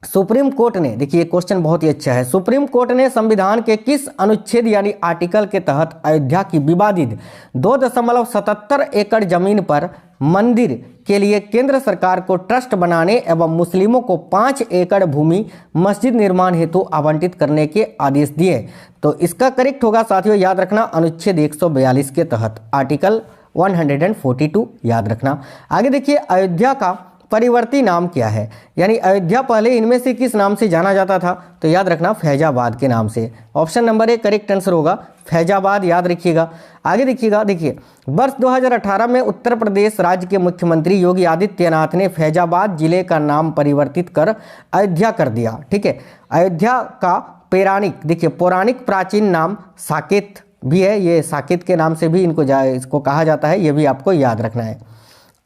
Supreme court ने, देखिए question बहुत ही अच्छा है, सुप्रीम कोर्ट ने संविधान के किस अनुच्छेद यानी आर्टिकल के तहत अयोध्या की विवादित 2.77 एकड़ जमीन पर मंदिर के लिए केंद्र सरकार को ट्रस्ट बनाने एवं मुस्लिमों को 5 एकड़ भूमि मस्जिद निर्माण हेतु आवंटित करने के आदेश दिए? तो इसका करेक्ट होगा साथियों, याद रखना, अनुच्छेद 142 के तहत, आर्टिकल 142 याद रखना। आगे देखिए, अयोध्या का परिवर्ती नाम क्या है, यानी अयोध्या पहले इनमें से किस नाम से जाना जाता था? तो याद रखना, फैजाबाद के नाम से। Option number A correct answer होगा, फैजाबाद, याद रखिएगा। आगे देखिएगा, देखिए वर्ष 2018 में उत्तर प्रदेश राज्य के मुख्यमंत्री योगी आदित्यनाथ ने फैजाबाद जिले का नाम परिवर्तित कर अयोध्या कर दिया। ठीक है, अयोध्या का पौराणिक, देखिए पौराणिक प्राचीन नाम साकेत भी है, ये साकेत के नाम से भी इसको कहा जाता है, ये भी आपको याद रखना है।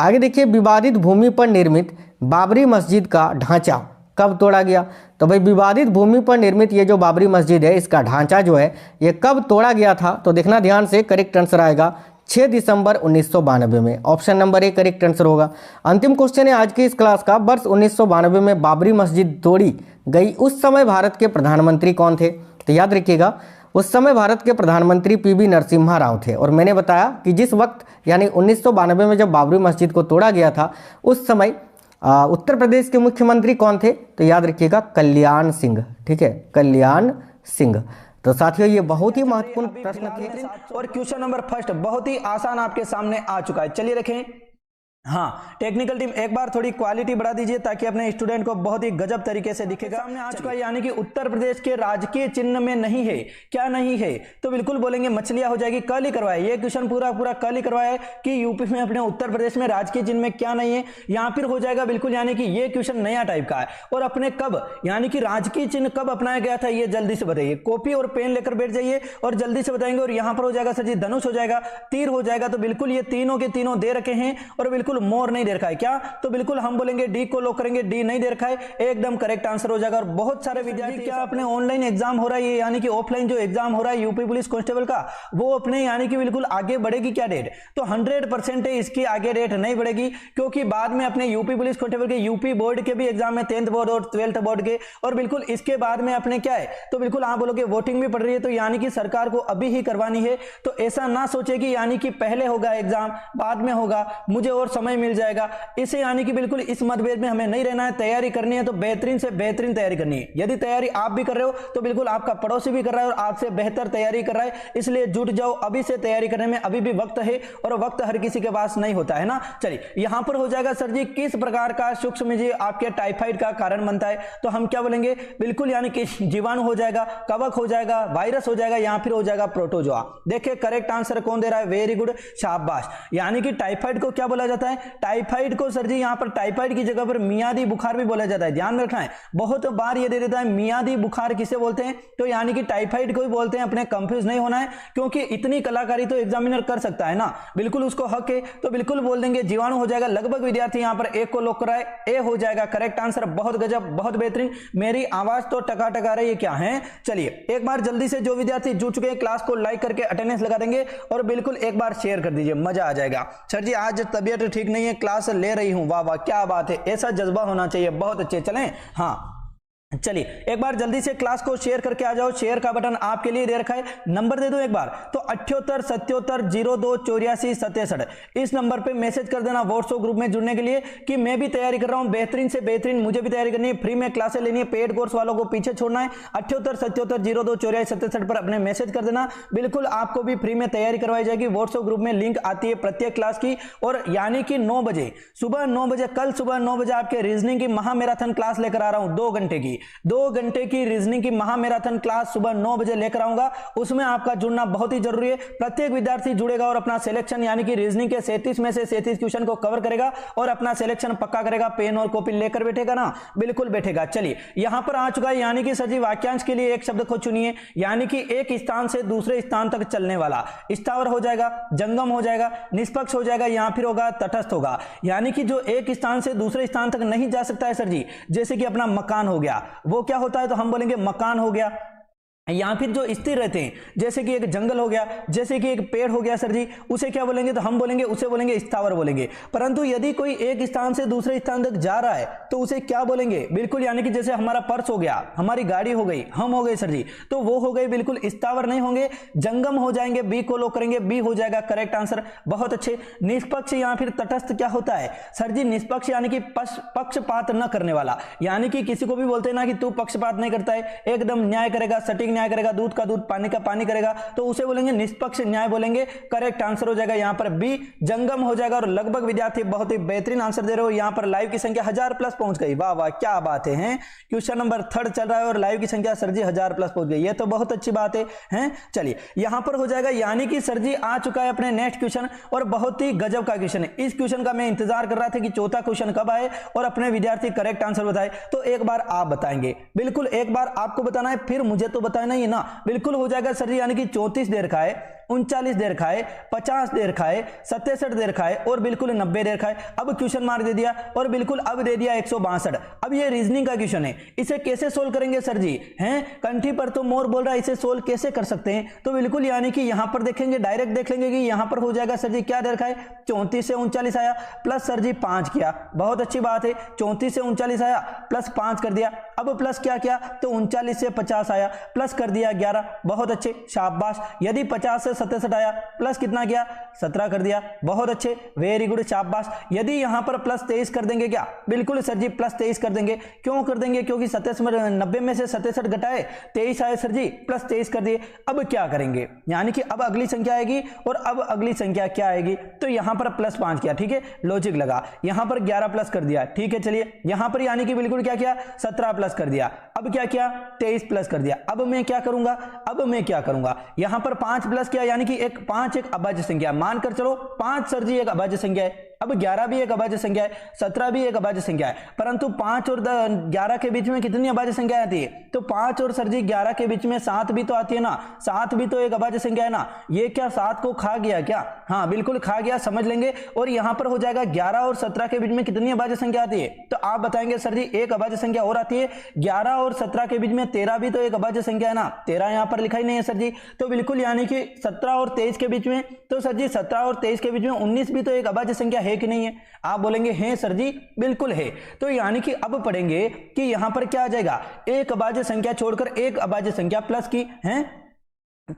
आगे देखिए, विवादित भूमि पर निर्मित बाबरी मस्जिद का ढांचा कब तोड़ा गया? तो भाई विवादित भूमि पर निर्मित ये जो बाबरी मस्जिद है, इसका ढांचा जो है ये कब तोड़ा गया था? तो देखना ध्यान से, करेक्ट आंसर आएगा 6 दिसंबर 1992 में। Option number A correct answer होगा। अंतिम क्वेश्चन है आज की इस क्लास का, वर्ष 1992 में बाबरी मस्जिद तोड़ी गई, उस समय भारत के प्रधानमंत्री कौन थे? तो याद रखिएगा, उस समय भारत के प्रधानमंत्री पीवी नरसिम्हा राव थे। और मैंने बताया कि जिस वक्त यानी 1992 में जब बाबरी मस्जिद को तोड़ा गया था, उस समय उत्तर प्रदेश के मुख्यमंत्री कौन थे? तो याद रखिएगा, कल्याण सिंह। ठीक है, कल्याण सिंह। तो साथियों ये बहुत ही महत्वपूर्ण प्रश्न थे और क्वेश्चन नंबर फर्स्ट बहुत ही आसान आपके सामने आ चुका है। चलिए रखें, हाँ टेक्निकल टीम एक बार थोड़ी क्वालिटी बढ़ा दीजिए ताकि अपने स्टूडेंट को बहुत ही गजब तरीके से दिखेगा। सामने आ चुका है, यानी कि उत्तर प्रदेश के राजकीय चिन्ह में नहीं है, क्या नहीं है? तो बिल्कुल बोलेंगे मछलियां हो जाएगी। कल ही करवाया ये क्वेश्चन, पूरा कल ही करवाया है कि यूपी में अपने उत्तर प्रदेश में राजकीय चिन्ह में क्या नहीं है, यहाँ फिर हो जाएगा बिल्कुल, यानी कि ये क्वेश्चन नया टाइप का है। और अपने कब, यानी कि राजकीय चिन्ह कब अपनाया गया था, ये जल्दी से बताइए। कॉपी और पेन लेकर बैठ जाइए और जल्दी से बताएंगे। और यहाँ पर हो जाएगा सर जी धनुष हो जाएगा, तीर हो जाएगा। तो बिल्कुल ये तीनों के तीनों दे रखे हैं और बिल्कुल मोर नहीं दे रखा है। क्या? तो बिल्कुल हम बोलेंगे डी को लॉक करेंगे, डी नहीं दे रखा है, एकदम करेक्ट आंसर हो जाएगा। और बहुत सारे विद्यार्थी, क्या अपने ऑनलाइन एग्जाम हो रहा है, यानी कि ऑफलाइन जो एग्जाम हो रहा है यूपी पुलिस कांस्टेबल का, वो अपने यानी कि बिल्कुल आगे बढ़ेगी क्या डेट? तो 100% है इसकी आगे डेट नहीं बढ़ेगी, क्योंकि बाद में अपने यूपी पुलिस कांस्टेबल के यूपी बोर्ड के भी एग्जाम है, 10th बोर्ड और 12th बोर्ड के, और बिल्कुल इसके बाद में अपने क्या है, तो बिल्कुल आप बोलोगे वोटिंग भी पड़ रही है, तो यानी कि सरकार को अभी ही करवानी है। तो ऐसा ना सोचे कि यानी कि पहले होगा एग्जाम बाद में होगा, मुझे और समय मिल जाएगा, इसे यानी कि बिल्कुल इस मतभेद में हमें नहीं रहना है। तैयारी करनी है तो बेहतरीन से बेहतरीन तैयारी करनी है। यदि तैयारी आप भी कर रहे हो तो बिल्कुल आपका पड़ोसी भी कर रहा है और आपसे बेहतर तैयारी कर रहा है, इसलिए जुट जाओ, अभी से तैयारी करने में अभी भी वक्त है, और वक्त हर किसी के पास नहीं होता है ना। चलिए यहां पर हो जाएगा सर जी किस प्रकार का सूक्ष्म जीव आपके टाइफाइड का कारण बनता है? तो हम क्या बोलेंगे, बिल्कुल यानी कि जीवाणु हो जाएगा, कवक हो जाएगा, वायरस हो जाएगा, या फिर हो जाएगा प्रोटोजोआ। देखिए करेक्ट आंसर कौन दे रहा है, वेरी गुड, शाबाश। यानी कि टाइफाइड को क्या बोला जाता है? टाइफाइड को सर जी यहां पर टाइफाइड की जगह पर मियादी बुखार भी बोला जाता है, ध्यान रखना है। बहुत बार ये दे देता है मियादी बुखार किसे बोलते हैं, तो यानी कि टाइफाइड को भी बोलते हैं, अपने कंफ्यूज नहीं होना है, क्योंकि इतनी कलाकारी तो एग्जामिनर कर सकता है ना, बिल्कुल उसको हक है। तो बिल्कुल बोल देंगे जीवाणु हो जाएगा। लगभग विद्यार्थी यहां पर एक को लॉक कराए, ए हो जाएगा करेक्ट आंसर। बहुत गजब, बहुत बेहतरीन, मेरी आवाज तो टका टका रही है, क्या है? चलिए एक बार जल्दी से जो विद्यार्थी जुड़ चुके हैं क्लास को लाइक करके अटेंडेंस लगा देंगे और बिल्कुल एक बार शेयर कर दीजिए, मजा आ जाएगा। सर जी आज तबीयत ठीक नहीं है, क्लास ले रही हूं, वाह वाह क्या बात है, ऐसा जज्बा होना चाहिए, बहुत अच्छे। चलें, हाँ चलिए एक बार जल्दी से क्लास को शेयर करके आ जाओ। शेयर का बटन आपके लिए दे रखा है, नंबर दे दो एक बार, तो 78 77 02 84 67 इस नंबर पे मैसेज कर देना व्हाट्सएप ग्रुप में जुड़ने के लिए कि मैं भी तैयारी कर रहा हूं, बेहतरीन से बेहतरीन, मुझे भी तैयारी करनी है, फ्री में क्लासें लेनी है, पेड कोर्स वालों को पीछे छोड़ना है। 78 77 02 84 67 पर अपने मैसेज कर देना, बिल्कुल आपको भी फ्री में तैयारी करवाई जाएगी। व्हाट्सएप ग्रुप में लिंक आती है प्रत्येक क्लास की, और यानी कि 9 बजे सुबह 9 बजे, कल सुबह 9 बजे आपके रीजनिंग की महामैराथन क्लास लेकर आ रहा हूं, 2 घंटे की, 2 घंटे की रीजनिंग की महामैराथन क्लास सुबह 9 बजे लेकर आऊंगा। उसमें आपका जुड़ना बहुत ही जरूरी है। प्रत्येक विद्यार्थी जुड़ेगा और अपना सिलेक्शन यानी कि रीजनिंग के 37 में से 37 क्वेश्चन को कवर करेगा और अपना सिलेक्शन पक्का करेगा। पेन और कॉपी लेकर बैठेगा ना, बिल्कुल बैठेगा। चलिए यहां पर आ चुका है, यानी कि सर जी वाक्यांश के लिए एक शब्द को चुनिए, यानी कि एक स्थान से दूसरे स्थान तक चलने वाला। स्थावर हो जाएगा, जंगम हो जाएगा, निष्पक्ष हो जाएगा, यहां फिर होगा तटस्थ होगा। यानी कि जो एक स्थान से दूसरे स्थान तक नहीं जा सकता है सर जी, जैसे कि अपना मकान हो गया, वो क्या होता है, तो हम बोलेंगे मकान हो गया। या फिर जो स्थिर रहते हैं, जैसे कि एक जंगल हो गया, जैसे कि एक पेड़ हो गया सर जी, उसे क्या बोलेंगे, तो हम बोलेंगे उसे बोलेंगे स्थावर बोलेंगे। परंतु यदि कोई एक स्थान से दूसरे स्थान तक जा रहा है तो उसे क्या बोलेंगे, बिल्कुल यानी कि जैसे हमारा पर्स हो गया, हमारी गाड़ी हो गई, हम हो गए सर जी, तो वो हो गए बिल्कुल स्थावर नहीं होंगे, जंगम हो जाएंगे। बी को लॉक करेंगे, बी हो जाएगा करेक्ट आंसर। बहुत अच्छे। निष्पक्ष या फिर तटस्थ क्या होता है सर जी, निष्पक्ष यानी कि पक्षपात न करने वाला, यानी कि किसी को भी बोलते हैं ना कि तू पक्षपात नहीं करता है, एकदम न्याय करेगा, सटीक न्याय करेगा, दूध का दूध पानी का पानी करेगा, तो उसे बोलेंगे निष्पक्ष न्याय बोलेंगे। करेक्ट आंसर हो जाएगा यहां पर बी, जंगम हो जाएगा। और लगभग विद्यार्थी बहुत ही बेहतरीन आंसर दे रहे हो। यहां पर लाइव की संख्या 1000 प्लस पहुंच गई। वाह वाह, क्या बात है। क्वेश्चन नंबर 3 चल रहा है और लाइव की संख्या सर जी 1000 प्लस पहुंच गई, ये तो बहुत अच्छी बात है। चलिए यहां पर हो जाएगा, यानी कि सर जी आ चुका है अपने नेक्स्ट क्वेश्चन, और बहुत ही गजब का क्वेश्चन है। इस क्वेश्चन का मैं इंतजार कर रहा था कि चौथा क्वेश्चन कब आए और अपने विद्यार्थी करेक्ट आंसर बताए। तो एक बार आप बताएंगे, बिल्कुल एक बार आपको बताना है, फिर मुझे तो बताना ही है ना। बिल्कुल हो जाएगा सर जी, यानी कि 34 देर का है, 39 देर का है, 50 देर का है, 67 देर का है और बिल्कुल 90 देर का है। अब क्वेश्चन मार्क दे दिया और बिल्कुल अब दे दिया 162। अब ये रीजनिंग का क्वेश्चन है, इसे कैसे सोल्व करेंगे सर जी, हैं कंठी पर तो मोर बोल रहा है, इसे सोल्व कैसे कर सकते हैं। तो बिल्कुल यानी कि यहां पर देखेंगे, डायरेक्ट देख लेंगे कि यहां पर हो जाएगा सर जी क्या देर का है, 34 से 39 आया, प्लस सर जी 5 किया, बहुत अच्छी बात है। 34 से 39 आया, प्लस 5 कर दिया, अब प्लस क्या किया, तो 39 से 50 आया, प्लस कर दिया 11, बहुत अच्छे, शाबाश। यदि 50 से 67 आया, प्लस कितना किया, 17 कर दिया, बहुत अच्छे, वेरी गुड, शाबाश। यदि यहां पर प्लस 23 कर देंगे क्या, बिल्कुल सर जी प्लस 23 कर देंगे। क्यों कर देंगे, क्योंकि 90 में से 67 घटाए 23 आए सर जी, प्लस 23 कर दिए। अब क्या करेंगे, यानी कि अब अगली संख्या आएगी, और अब अगली संख्या क्या आएगी, तो यहां पर प्लस 5 किया, ठीक है, लॉजिक लगा, यहां पर 11 प्लस कर दिया, ठीक है। चलिए यहां पर यानी कि बिल्कुल क्या किया, 17 प्लस कर दिया, अब क्या किया, 23 प्लस कर दिया। अब मैं क्या करूंगा, यहां पर 5 प्लस किया, यानी कि 5 एक अभाज्य संख्या, मानकर चलो 5 सर जी एक अभाज्य संख्या है। अब 11 भी एक अभाज्य संख्या है, 17 भी एक अभाज्य संख्या है, परंतु 5 और 11 के बीच में कितनी अभाज्य संख्या आती है, तो 5 और सर जी 11 के बीच में 7 भी तो आती है ना, 7 भी तो एक अभाज्य संख्या है ना। ये क्या 7 को खा गया क्या, हाँ बिल्कुल खा गया, समझ लेंगे। और यहां पर हो जाएगा 11 और 17 के बीच में कितनी अभाज्य संख्या आती है, तो आप बताएंगे सर जी एक अभाज्य संख्या और आती है। 11 और 17 के बीच में 13 भी तो एक अभाज्य संख्या है ना, 13 यहां पर लिखा ही नहीं है सर जी, तो बिल्कुल यानी कि 17 और 23 के बीच में, तो सर जी 17 और 23 के बीच में 19 भी तो एक अभाज्य संख्या है कि नहीं है, आप बोलेंगे हैं सर जी, बिल्कुल है। तो यानी कि अब पढ़ेंगे कि यहां पर क्या आ जाएगा, एक अभाज्य संख्या छोड़कर एक अभाज्य संख्या प्लस की है,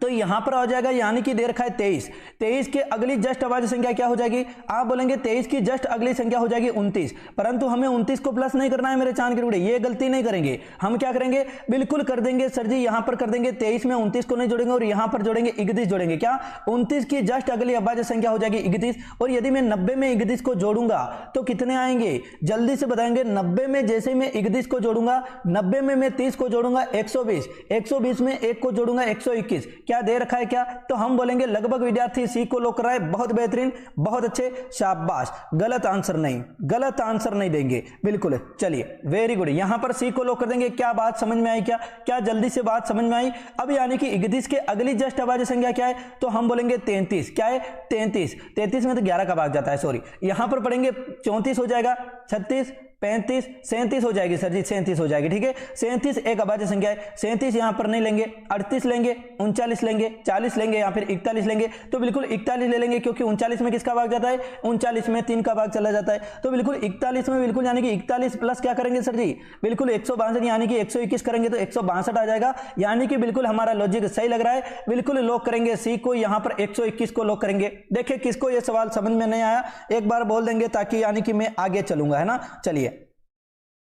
तो यहां पर आ जाएगा, यानी कि दे रखा है 23, 23 के अगली जस्ट अभाज्य संख्या क्या हो जाएगी, आप बोलेंगे 23 की जस्ट अगली संख्या हो जाएगी 29, परंतु हमें 29 को प्लस नहीं करना है मेरे चांद के टुकड़े, ये गलती नहीं करेंगे। हम क्या करेंगे, बिल्कुल कर देंगे सर जी, यहां पर कर देंगे 23 में 29 को नहीं जोड़ेंगे और यहां पर जोड़ेंगे 31 जोड़ेंगे, क्या 29 की जस्ट अगली अभाज्य संख्या हो जाएगी 31। और यदि मैं 90 में 31 को जोड़ूंगा तो कितने आएंगे, जल्दी से बताएंगे। 90 में जैसे मैं 31 को जोड़ूंगा, 90 में मैं 30 को जोड़ूंगा 120, 120 में 1 को जोड़ूंगा 121, क्या दे रखा है क्या, तो हम बोलेंगे लगभग विद्यार्थी सी को लॉक कर रहा है, बहुत बेहतरीन, बहुत अच्छे, शाबाश। गलत आंसर नहीं देंगे, बिल्कुल। चलिए वेरी गुड, यहां पर सी को लॉक कर देंगे। क्या बात समझ में आई, क्या जल्दी से बात समझ में आई। अब यानी कि 31 के अगली जस्ट अभाज्य संख्या क्या है, तो हम बोलेंगे 33, क्या है 33 में तो 11 का भाग जाता है, सॉरी, यहां पर पढ़ेंगे 34 हो जाएगा, 36, 35, 37 हो जाएगी सर जी, 37 हो जाएगी, ठीक है। 37 एक अभाज्य संख्या है, 37 यहां पर नहीं लेंगे, 38 लेंगे, 39 लेंगे, 40 लेंगे या फिर 41 लेंगे, तो बिल्कुल 41 ले लेंगे, क्योंकि 39 में किसका भाग जाता है, 39 में 3 का भाग चला जाता है, तो बिल्कुल 41 में बिल्कुल यानी कि 41 प्लस क्या करेंगे सर जी, बिल्कुल 162 यानी कि 121 करेंगे तो 162 आ जाएगा, यानी कि बिल्कुल हमारा लॉजिक सही लग रहा है। बिल्कुल लॉक करेंगे सी को, यहां पर 121 को लॉक करेंगे। देखिए किसको यह सवाल समझ में नहीं आया, एक बार बोल देंगे ताकि यानी कि मैं आगे चलूंगा, है ना। चलिए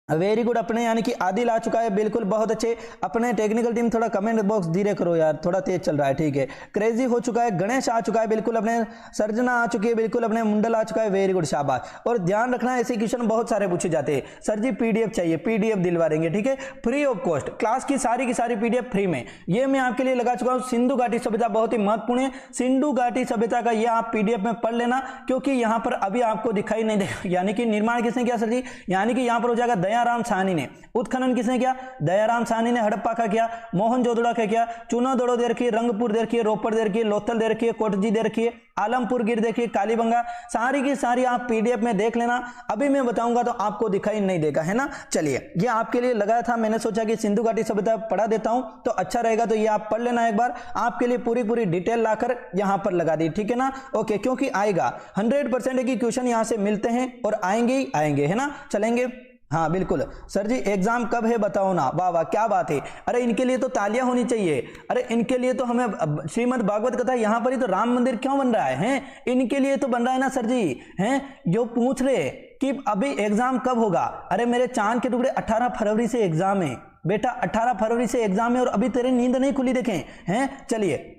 वेरी गुड, अपने यानी कि आदिल आ चुका है, बिल्कुल बहुत अच्छे। अपने टेक्निकल टीम थोड़ा कमेंट बॉक्स धीरे करो यार, थोड़ा तेज चल रहा है, ठीक है। क्रेजी हो चुका है, गणेश आ चुका है, बिल्कुल अपने सर्जना आ चुकी है, बिल्कुल अपने मुंडल आ चुका है, वेरी गुड, शाबाश। और ध्यान रखना ऐसे क्वेश्चन बहुत सारे पूछे जाते हैं, सर जी पीडीएफ चाहिए, पीडीएफ दिलवा देंगे, ठीक है, फ्री ऑफ कॉस्ट, क्लास की सारी पीडीएफ फ्री में। ये मैं आपके लिए लगा चुका हूँ, सिंधु घाटी सभ्यता बहुत ही महत्वपूर्ण है, सिंधु घाटी सभ्यता का ये आप पीडीएफ में पढ़ लेना, क्योंकि यहाँ पर अभी आपको दिखाई नहीं देगा, यानी कि निर्माण किसने किया सर जी, यानी कि यहाँ पर हो जाएगा दयाराम साहनी ने। उत्खनन किसने किया? दयाराम साहनी ने हड़प्पा का किया। मोहनजोदड़ो का किया। चूनादोड़ो दे रखी है, रंगपुर दे रखी है, रोपड़ दे रखी है, लोथल दे रखी है, कोटजी दे रखी है, आलमपुर गिर देखिए, कालीबंगा, सारी की सारी आप पीडीएफ में देख लेना। अभी मैं बताऊंगा तो आपको दिखाई नहीं देगा, है ना। चलिए, ये आपके लिए लगाया था, मैंने सोचा कि सिंधु घाटी सभ्यता पढ़ा देता हूं तो अच्छा रहेगा, तो ये आप पढ़ लेना एक बार। आपके लिए पूरी पूरी डिटेल लाकर यहां पर लगा दी, ठीक है ना। ओके, क्योंकि आएगा 100% की क्वेश्चन यहां से मिलते हैं और आएंगे ही आएंगे, है ना। चलेंगे, हाँ बिल्कुल। सर जी एग्जाम कब है बताओ ना। वाह वाह, क्या बात है। अरे इनके लिए तो तालियां होनी चाहिए। अरे इनके लिए तो हमें श्रीमद् भागवत कथा, यहां पर ही तो राम मंदिर क्यों बन रहा है? इनके लिए तो बन रहा है ना सर जी, हैं जो पूछ रहे कि अभी एग्जाम कब होगा। अरे मेरे चांद के टुकड़े 18 फरवरी से एग्जाम है बेटा, 18 फरवरी से एग्जाम है और अभी तेरी नींद नहीं खुली, देखें हैं। चलिए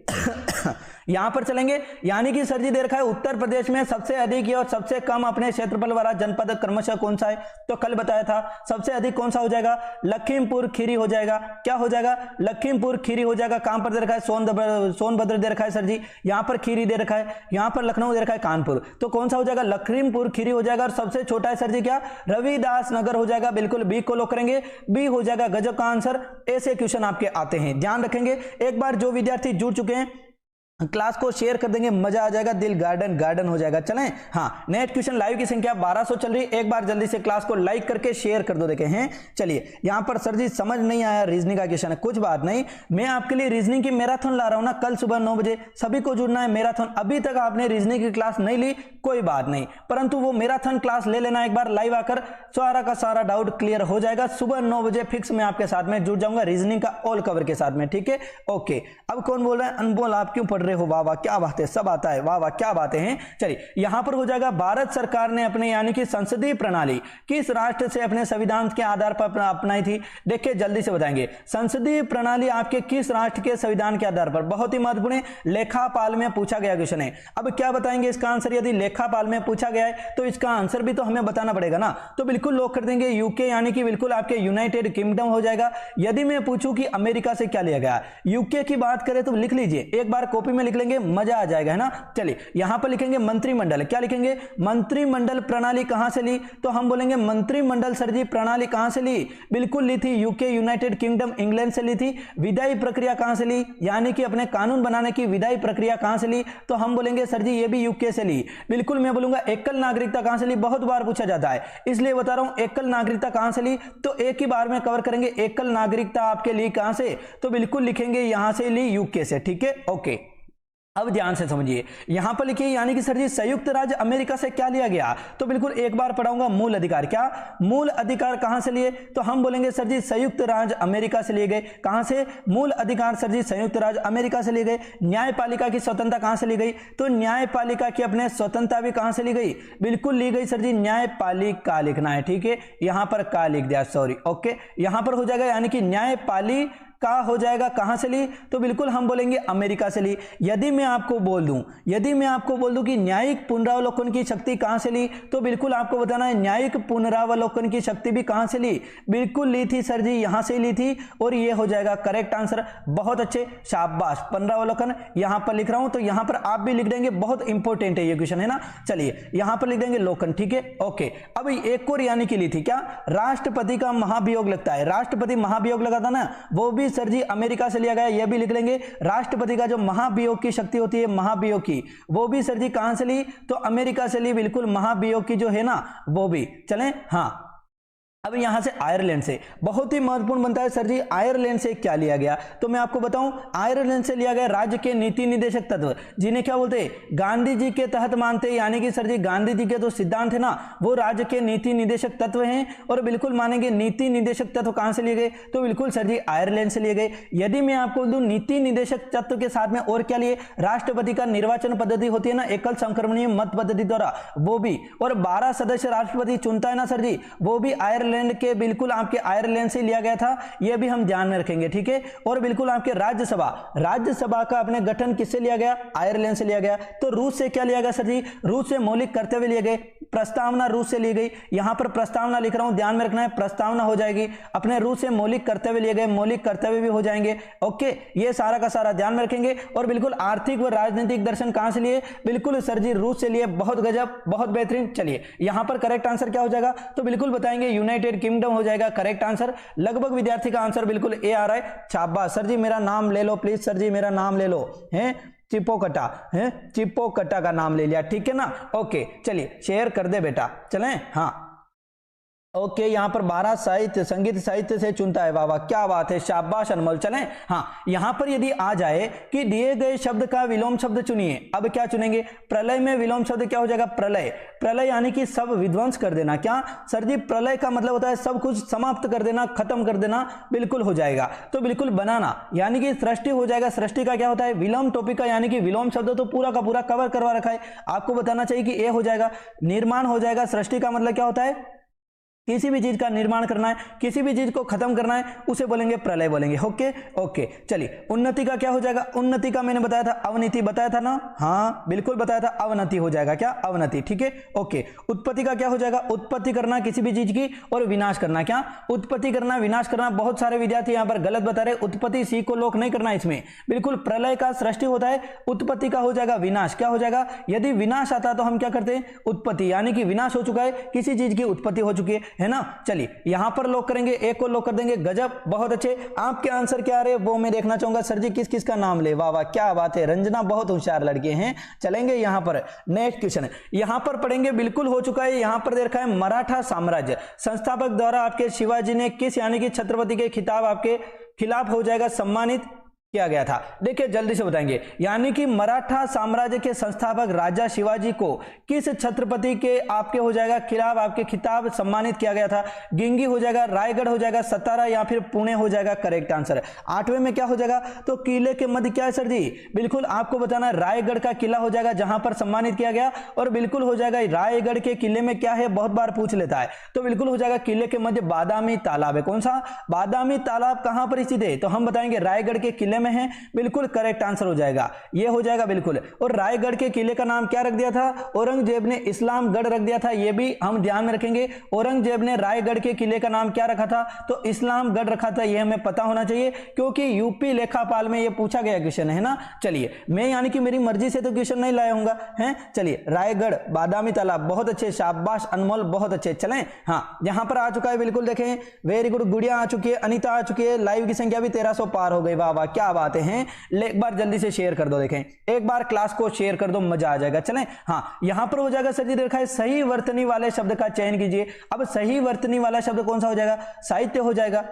यहां पर चलेंगे, यानी कि सर जी दे रखा है उत्तर प्रदेश में सबसे अधिक और सबसे कम अपने क्षेत्रफल वाला जनपद क्रमशः कौन सा है, तो कल बताया था। सबसे अधिक कौन सा हो जाएगा? लखीमपुर खीरी हो जाएगा। क्या हो जाएगा? लखीमपुर खीरी हो जाएगा। कहां पर दे रखा है? सोनभद्र दे रखा है सर जी, यहां पर खीरी दे रखा है, यहां पर लखनऊ दे रखा है, कानपुर, तो कौन सा हो जाएगा? लखीमपुर खीरी हो जाएगा। और सबसे छोटा है सर जी क्या? रविदास नगर हो जाएगा। बिल्कुल बी को लॉक करेंगे, बी हो जाएगा गजब का आंसर। ऐसे क्वेश्चन आपके आते हैं, ध्यान रखेंगे। एक बार जो विद्यार्थी जुड़ चुके हैं क्लास को शेयर कर देंगे, मजा आ जाएगा, दिल गार्डन गार्डन हो जाएगा। चलें, हाँ नेक्स्ट क्वेश्चन, लाइव की संख्या 1200 चल रही है, एक बार जल्दी से क्लास को लाइक करके शेयर कर दो। देखें हैं, चलिए यहां पर सर जी समझ नहीं आया रीजनिंग का क्वेश्चन है, कुछ बात नहीं, मैं आपके लिए रीजनिंग की मैराथन ला रहा हूं ना, कल सुबह 9 बजे सभी को जुड़ना है मैराथन। अभी तक आपने रीजनिंग की क्लास नहीं ली, कोई बात नहीं, परंतु वो मैराथन क्लास ले लेना एक बार लाइव आकर, सारा का सारा डाउट क्लियर हो जाएगा। सुबह 9 बजे फिक्स मैं आपके साथ में जुड़ जाऊंगा रीजनिंग का ऑल कवर के साथ में, ठीक है। ओके, अब कौन बोल रहा है? अनमोल, आप क्यों पढ़ रहे हो? वाह वाह, क्या बात है, सब आता है, वाह वाह क्या बातें हैं। चलिए यहां पर हो जाएगा, भारत सरकार ने अपने यानी कि संसदीय प्रणाली किस राष्ट्र से अपने संविधान के आधार पर अपनाई थी? देखिए जल्दी से बताएंगे, संसदीय प्रणाली आपके किस राष्ट्र के संविधान के आधार पर? बहुत ही महत्वपूर्ण है, लेखापाल में पूछा गया क्वेश्चन है। अब क्या बताएंगे इसका आंसर? यदि लेखापाल में पूछा गया है तो इसका आंसर भी तो हमें बताना पड़ेगा ना, तो बिल्कुल लॉक कर देंगे यूके, यानी कि बिल्कुल आपके यूनाइटेड किंगडम हो जाएगा। यदि मैं पूछूं कि अमेरिका से क्या लिया गया, यूके की बात करें तो लिख लीजिए, एक बार कॉपी में लिख लेंगे, मजा आ जाएगा, है ना। चलिए यहां पर लिखेंगे मंत्रिमंडल, क्या लिखेंगे? मंत्रिमंडल प्रणाली कहां से ली? तो हम बोलेंगे मंत्रिमंडल सर जी प्रणाली कहां से ली? बिल्कुल ली थी यूके, यूनाइटेड किंगडम, इंग्लैंड से ली थी। विधायी प्रक्रिया कहां से ली? यानी कि अपने कानून बनाने की विधायी प्रक्रिया कहां से ली? तो हम बोलेंगे सर जी ये भी यूके से ली। बिल्कुल मैं बोलूंगा एकल नागरिकता कहां से ली? बहुत बार पूछा जाता है इसलिए बता रहा हूं, एकल नागरिकता कहां से ली, तो एक ही बार में कवर करेंगे। एकल नागरिकता आपके ली कहां से? तो बिल्कुल लिखेंगे यहां से ली, यूके से, ठीक है। ओके, अब ध्यान से समझिए, यहां पर लिखिए, यानी कि सर जी संयुक्त राज्य अमेरिका से क्या लिया गया? तो बिल्कुल एक बार पढ़ाऊंगा, मूल अधिकार। क्या मूल अधिकार कहां से लिए? तो हम बोलेंगे सर जी संयुक्त राज्य अमेरिका से लिए गए। कहां से? मूल अधिकार सर जी संयुक्त राज्य अमेरिका से लिए गए। न्यायपालिका की स्वतंत्रता कहां से ली गई? तो न्यायपालिका की अपने स्वतंत्रता भी कहां से ली गई? बिल्कुल ली गई सर जी, न्यायपालिका लिखना है, ठीक है, यहां पर का लिख दिया, सॉरी। ओके, यहां पर हो जाएगा, यानी कि न्यायपालिका का हो जाएगा, कहां से ली? तो बिल्कुल हम बोलेंगे अमेरिका से ली। यदि मैं आपको बोल दूं कि न्यायिक पुनरावलोकन की शक्ति कहां से ली, तो बिल्कुल आपको बताना है न्यायिक पुनरावलोकन की शक्ति भी कहां से ली? बिल्कुल ली थी सर जी, यहां से ली थी, और ये हो जाएगा करेक्ट आंसर। बहुत अच्छे, शाबाश। पुनरावलोकन यहां पर लिख रहा हूं, तो यहां पर आप भी लिख देंगे, बहुत इंपॉर्टेंट है ये क्वेश्चन, है ना। चलिए यहां पर लिख देंगे लोकन, ठीक है। ओके, अब एक और यानी कि ली थी क्या? राष्ट्रपति का महाभियोग लगता है, राष्ट्रपति महाभियोग लगा था ना, वो भी सर जी अमेरिका से लिया गया, यह भी लिख लेंगे। राष्ट्रपति का जो महाभियोग की शक्ति होती है, महाभियोग की, वो भी सर जी कहां से ली? तो अमेरिका से ली, बिल्कुल महाभियोग की जो है ना, वो भी। चलें, हाँ अब यहां से आयरलैंड से बहुत ही महत्वपूर्ण बनता है सर जी, आयरलैंड से क्या लिया गया? तो मैं आपको बताऊं, आयरलैंड से लिया गया राज्य के नीति निदेशक तत्व, जिन्हें क्या बोलते हैं? गांधी जी के तहत मानते हैं, यानी कि सर जी गांधी जी के जो सिद्धांत है ना, वो राज्य के नीति निदेशक तत्व हैं, और बिल्कुल मानेंगे नीति निदेशक तत्व कहां से लिए गए? तो बिल्कुल सर जी आयरलैंड से लिए गए। यदि मैं आपको दूं नीति निदेशक तत्व के साथ में और क्या लिए? राष्ट्रपति का निर्वाचन पद्धति होती है ना, एकल संक्रमणीय मत पद्धति द्वारा, वो भी, और 12 सदस्य राष्ट्रपति चुनता है ना सर जी, वो भी आयरलैंड के, बिल्कुल आपके आयरलैंड से लिया गया था, यह भी हम ध्यान में रखेंगे, ठीक है। और बिल्कुल आपके राज्यसभा का अपने गठन किससे लिया गया? आयरलैंड से लिया गया। तो रूस से क्या लिया गया सर जी? रूस से मौलिक कर्तव्य लिए गए, प्रस्तावना रूस से ली गई, यहां पर प्रस्तावना लिख रहा हूं, ध्यान में रखना है, प्रस्तावना हो जाएगी। अपने रूस से मौलिक कर्तव्य लिए गए, मौलिक कर्तव्य भी हो जाएंगे। ओके, ये सारा का सारा ध्यान में रखेंगे। और बिल्कुल आर्थिक व राजनीतिक दर्शन कहां से लिए? बिल्कुल सर जी रूस से लिए, बहुत गजब, बहुत बेहतरीन। चलिए यहां पर करेक्ट आंसर क्या हो जाएगा? तो बिल्कुल बताएंगे यूनाइटेड यूनाइटेड किंगडम हो जाएगा करेक्ट आंसर। लगभग विद्यार्थी का आंसर बिल्कुल ए आ रहा है, शाबाश सर जी मेरा नाम ले लो प्लीज, सर जी मेरा नाम ले लो, हैं चिपोकटा, हैं चिपोकटा का नाम ले लिया, ठीक है ना। ओके चलिए शेयर कर दे बेटा, चलें। हाँ ओके यहाँ पर 12 साहित्य संगीत साहित्य से चुनता है, वाह वाह क्या बात है, शाबाश अनमोल। चलें हाँ, यहाँ पर यदि आ जाए कि दिए गए शब्द का विलोम शब्द चुनिए, अब क्या चुनेंगे, प्रलय में विलोम शब्द क्या हो जाएगा, प्रलय। प्रलय यानी कि सब विध्वंस कर देना, क्या सर जी प्रलय का मतलब होता है सब कुछ समाप्त कर देना, खत्म कर देना, बिल्कुल हो जाएगा। तो बिल्कुल बनाना यानी कि सृष्टि हो जाएगा, सृष्टि का क्या होता है विलोम टॉपिक का, यानी कि विलोम शब्द तो पूरा का पूरा कवर करवा रखा है, आपको बताना चाहिए कि ए हो जाएगा। निर्माण हो जाएगा, सृष्टि का मतलब क्या होता है किसी भी चीज का निर्माण करना है, किसी भी चीज को खत्म करना है, उसे बोलेंगे प्रलय बोलेंगे। ओके ओके चलिए उन्नति का क्या हो जाएगा, उन्नति का मैंने बताया था अवनति बताया था ना, हाँ बिल्कुल बताया था, अवनति हो जाएगा क्या अवनति, ठीक है ओके। उत्पत्ति का क्या हो जाएगा, उत्पत्ति करना किसी भी चीज की और विनाश करना, क्या उत्पत्ति करना विनाश करना। बहुत सारे विद्यार्थी यहाँ पर गलत बता रहे, उत्पत्ति सी को लोक नहीं करना इसमें, बिल्कुल प्रलय का सृष्टि होता है, उत्पत्ति का हो जाएगा विनाश। क्या हो जाएगा, यदि विनाश आता तो हम क्या करते हैं उत्पत्ति, यानी कि विनाश हो चुका है, किसी चीज की उत्पत्ति हो चुकी है ना। चलिए यहां पर लॉक करेंगे, एक को लॉक कर देंगे, गजब बहुत अच्छे। आपके आंसर क्या आ रहे वो मैं देखना चाहूंगा, सर जी किस किस का नाम ले, वाह वाह क्या बात है, रंजना बहुत होशियार लड़के हैं। चलेंगे यहां पर नेक्स्ट क्वेश्चन, यहां पर पढ़ेंगे, बिल्कुल हो चुका है, यहां पर देखा है मराठा साम्राज्य संस्थापक द्वारा आपके शिवाजी ने किस यानी कि छत्रपति के खिताब आपके खिलाफ हो जाएगा सम्मानित किया गया था। देखिए जल्दी से बताएंगे, यानी कि मराठा साम्राज्य के संस्थापक राजा शिवाजी को किस छत्रपति के आपके हो जाएगा खिलाफ आपके खिताब सम्मानित किया गया था। गिंगी हो जाएगा, रायगढ़ हो जाएगा, सतारा या फिर पुणे हो जाएगा करेक्ट आंसर। 8वें में क्या हो जाएगा, तो किले के मध्य क्या है सर जी, बिल्कुल आपको बताना रायगढ़ का किला हो जाएगा जहां पर सम्मानित किया गया, और बिल्कुल हो जाएगा रायगढ़ के किले में क्या है बहुत बार पूछ लेता है, तो बिल्कुल हो जाएगा किले के मध्य बादामी तालाब है। कौन सा बादामी तालाब कहां पर स्थित है, तो हम बताएंगे रायगढ़ के किले में है, बिल्कुल करेक्ट आंसर हो जाएगा, ये हो जाएगा बिल्कुल। और रायगढ़ के किले का नाम क्या रख दिया था, औरंगजेब ने इस्लामगढ़ रख दिया था, ये भी हम ध्यान में रखेंगे। औरंगजेब ने रायगढ़ के किले का नाम क्या रखा था, तो इस्लामगढ़ रखा था, ये हमें पता होना चाहिए क्योंकि यूपी लेखापाल में ये पूछा गया क्वेश्चन है ना। चलिए मैं यानी कि मेरी मर्जी से तो क्वेश्चन नहीं लाया हूंगा है। चलिए रायगढ़ बादामी तालाब बहुत अच्छे, शाबाश अनमोल बहुत अच्छे। चलें हाँ, यहां पर आ चुका है बिल्कुल, देखें वेरी गुड, गुड़िया आ चुकी है, अनिता आ चुकी है, लाइव की संख्या भी 1300 पार हो गई, वाह वाह क्या बात है। एक बार जल्दी से शेयर कर दो, देखें एक बार क्लास को शेयर कर दो, मजा आ जाएगा। चलें हाँ, यहां पर हो जाएगा सर जी देखा है सही वर्तनी वाले शब्द का चयन कीजिए। अब सही वर्तनी वाला शब्द कौन सा हो जाएगा, साहित्य हो जाएगा,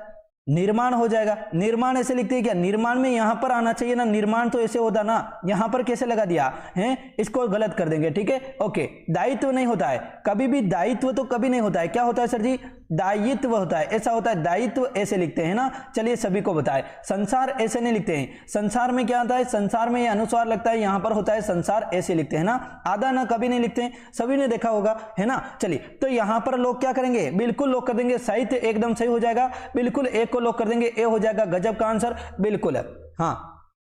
निर्माण हो जाएगा। निर्माण ऐसे लिखते हैं क्या, निर्माण में यहां पर आना चाहिए ना, निर्माण तो ऐसे होता ना, यहां पर कैसे लगा दिया है, इसको गलत कर देंगे ठीक है ओके। दायित्व नहीं होता है कभी भी, दायित्व तो कभी नहीं होता है, क्या होता है सर जी दायित्व होता है, ऐसा होता है, दायित्व ऐसे लिखते हैं ना। चलिए सभी को बताए, संसार ऐसे नहीं लिखते हैं, संसार में क्या आता है, संसार में ये अनुस्वार लगता है, यहां पर होता है संसार ऐसे लिखते हैं ना, आधा ना कभी नहीं लिखते हैं, सभी ने देखा होगा है ना। चलिए तो यहां पर लोग क्या करेंगे, बिल्कुल लोग कर देंगे साहित्य, एकदम सही हो जाएगा, बिल्कुल एक को लोग कर देंगे, ए हो जाएगा गजब का आंसर बिल्कुल है हाँ।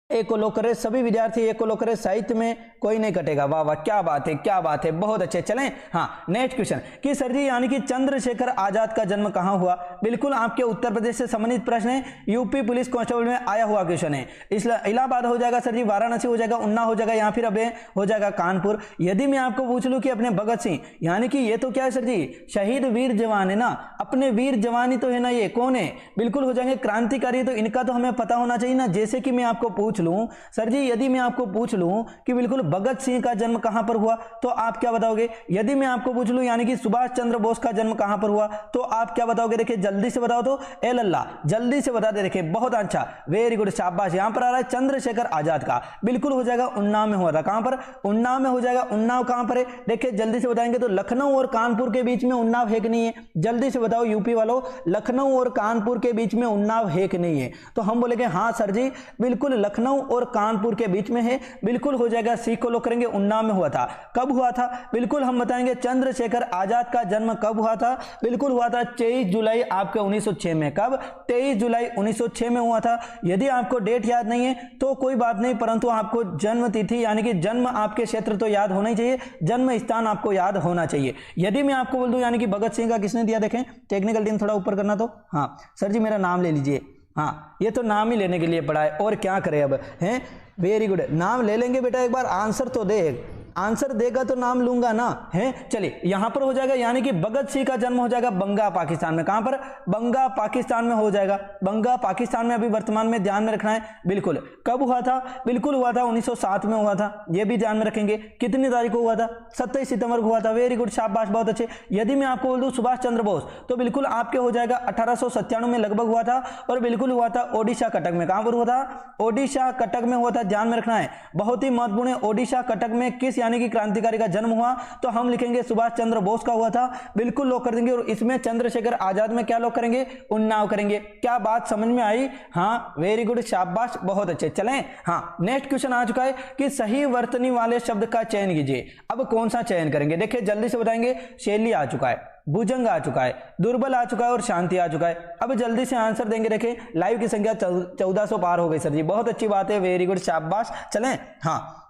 एक को लोग करे सभी विद्यार्थी, एक को लोग करे, साहित्य में कोई नहीं कटेगा, वाह वाह क्या बात है क्या बात है बहुत अच्छे। चलें हाँ नेक्स्ट क्वेश्चन कि सर जी यानी कि चंद्रशेखर आजाद का जन्म कहां हुआ, बिल्कुल आपके उत्तर प्रदेश से संबंधित प्रश्न है, यूपी पुलिस कांस्टेबल में आया हुआ क्वेश्चन है। इलाहाबाद हो जाएगा सर जी, वाराणसी हो जाएगा, उन्ना हो जाएगा, या फिर अब हो जाएगा कानपुर। यदि मैं आपको पूछ लूं कि अपने भगत सिंह यानी कि ये तो क्या है सर जी शहीद वीर जवान है ना, अपने वीर जवानी तो है ना, ये कौन है, बिल्कुल हो जाएंगे क्रांतिकारी, तो इनका तो हमें पता होना चाहिए ना। जैसे कि मैं आपको पूछ लूं सर जी, यदि मैं आपको पूछ लूं कि बिल्कुल भगत सिंह का जन्म कहां पर हुआ, तो आप क्या बताओगे। यदि मैं आपको पूछ लूं यानी कि सुभाष चंद्र बोस का जन्म कहां पर हुआ, तो आप क्या बताओगे। देखिए जल्दी से बताओ तो, ए लल्ला जल्दी से बता दे, देखिए बहुत अच्छा वेरी गुड शाबाश। यहां पर आ रहा है चंद्रशेखर आजाद का, बिल्कुल हो जाएगा उन्नाव में हुआ था। कहां पर, उन्नाव में हो जाएगा। उन्नाव कहां पर है, देखिए जल्दी से बताएंगे तो लखनऊ और कानपुर के बीच में उन्नाव है कि नहीं है, जल्दी से बताओ यूपी वालों, लखनऊ और कानपुर के बीच में उन्नाव है कि नहीं है। तो हम बोलेंगे हाँ सर जी बिल्कुल लखनऊ और कानपुर के बीच में है, बिल्कुल हो जाएगा। सी को लोग करेंगे, उन्नाव में हुआ था। कब हुआ था, बिल्कुल हम बताएंगे चंद्रशेखर आजाद का जन्म कब हुआ था, बिल्कुल हुआ था 23 जुलाई आपके 1906 में। कब, 23 जुलाई 1906 में हुआ था। यदि आपको डेट याद नहीं है तो कोई बात नहीं, परंतु आपको जन्म तिथि यानी कि जन्म आपके क्षेत्र तो याद होना ही चाहिए, जन्म स्थान आपको याद होना चाहिए। यदि मैं आपको बोल दूं यानी कि भगत सिंह का किसने दिया, देखें टेक्निकल टीम थोड़ा ऊपर करना तो, हाँ सर जी मेरा नाम ले लीजिए। हाँ ये तो नाम ही लेने के लिए पड़ा है, और क्या करें अब हैं। वेरी गुड, नाम ले लेंगे बेटा, एक बार आंसर तो दे। आंसर देगा तो नाम लूंगा ना, है। चलिए यहां पर हो जाएगा यानी कि भगत सिंह का जन्म हो जाएगा बंगा पाकिस्तान में। कहां पर? बंगा पाकिस्तान में हो जाएगा। बंगा पाकिस्तान में अभी वर्तमान में ध्यान में रखना है। बिल्कुल कब हुआ था? बिल्कुल हुआ था 1907 में हुआ था, यह भी ध्यान में रखेंगे। कितनी तारीख को हुआ था? 27 सितंबर को हुआ था। वेरी गुड, शाबाश, बहुत अच्छे। यदि मैं आपको बोल दूं सुभाष चंद्र बोस, तो बिल्कुल आपके हो जाएगा 1897 में लगभग हुआ था, और बिल्कुल हुआ था ओडिशा कटक में। कहां पर हुआ था? ओडिशा कटक में हुआ था, ध्यान में रखना है, बहुत ही महत्वपूर्ण है। ओडिशा कटक में किस यानी कि क्रांतिकारी का जन्म हुआ? तो हम लिखेंगे सुभाष चंद्र बोस का हुआ था, बिल्कुल लॉक कर देंगे। और इसमें चंद्रशेखर आजाद में क्या लॉक करेंगे? उन्नाव करेंगे। क्या बात समझ में आई? हाँ, वेरी गुड, शाबाश, बहुत अच्छे। चलें, हाँ, नेक्स्ट क्वेश्चन आ चुका है कि सही वर्तनी वाले शब्द का चयन कीजिए। अब कौन सा चयन करेंगे? देखिए जल्दी से बताएंगे। शैली आ चुका है, भुजंग आ चुका है, दुर्बल आ चुका है और शांति आ चुका है। अब जल्दी से आंसर देंगे। देखें लाइव की संख्या 1400 पार हो गई सर जी, बहुत अच्छी बात है, वेरी गुड, शाबाश। चलें, हाँ,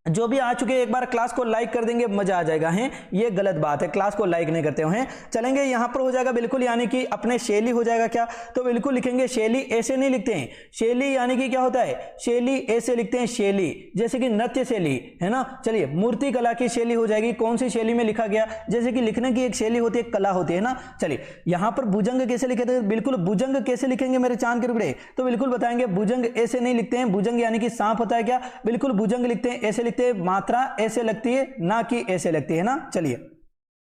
जो भी आ चुके एक बार क्लास को लाइक कर देंगे, मजा आ जाएगा। है ये गलत बात है, क्लास को लाइक नहीं करते हो। हैं चलेंगे, यहां पर हो जाएगा बिल्कुल यानी कि अपने शैली हो जाएगा क्या? तो बिल्कुल लिखेंगे शैली। ऐसे नहीं लिखते हैं शैली, यानी कि क्या होता है? शैली ऐसे लिखते हैं शैली, जैसे कि नृत्य शैली, है ना। चलिए मूर्ति कला की शैली हो जाएगी। कौन सी शैली में लिखा गया? जैसे कि लिखने की एक शैली होती है, कला होती है ना। चलिए यहां पर भुजंग कैसे लिखे थे? बिल्कुल भुजंग कैसे लिखेंगे मेरे चांद के टुकड़े? तो बिल्कुल बताएंगे भुजंग ऐसे नहीं लिखते हैं। भुजंग यानी कि सांप होता है क्या? बिल्कुल भुजंग लिखते हैं, ऐसे लिखते हैं, मात्रा ऐसे लगती है, ना कि ऐसे लगती है ना। चलिए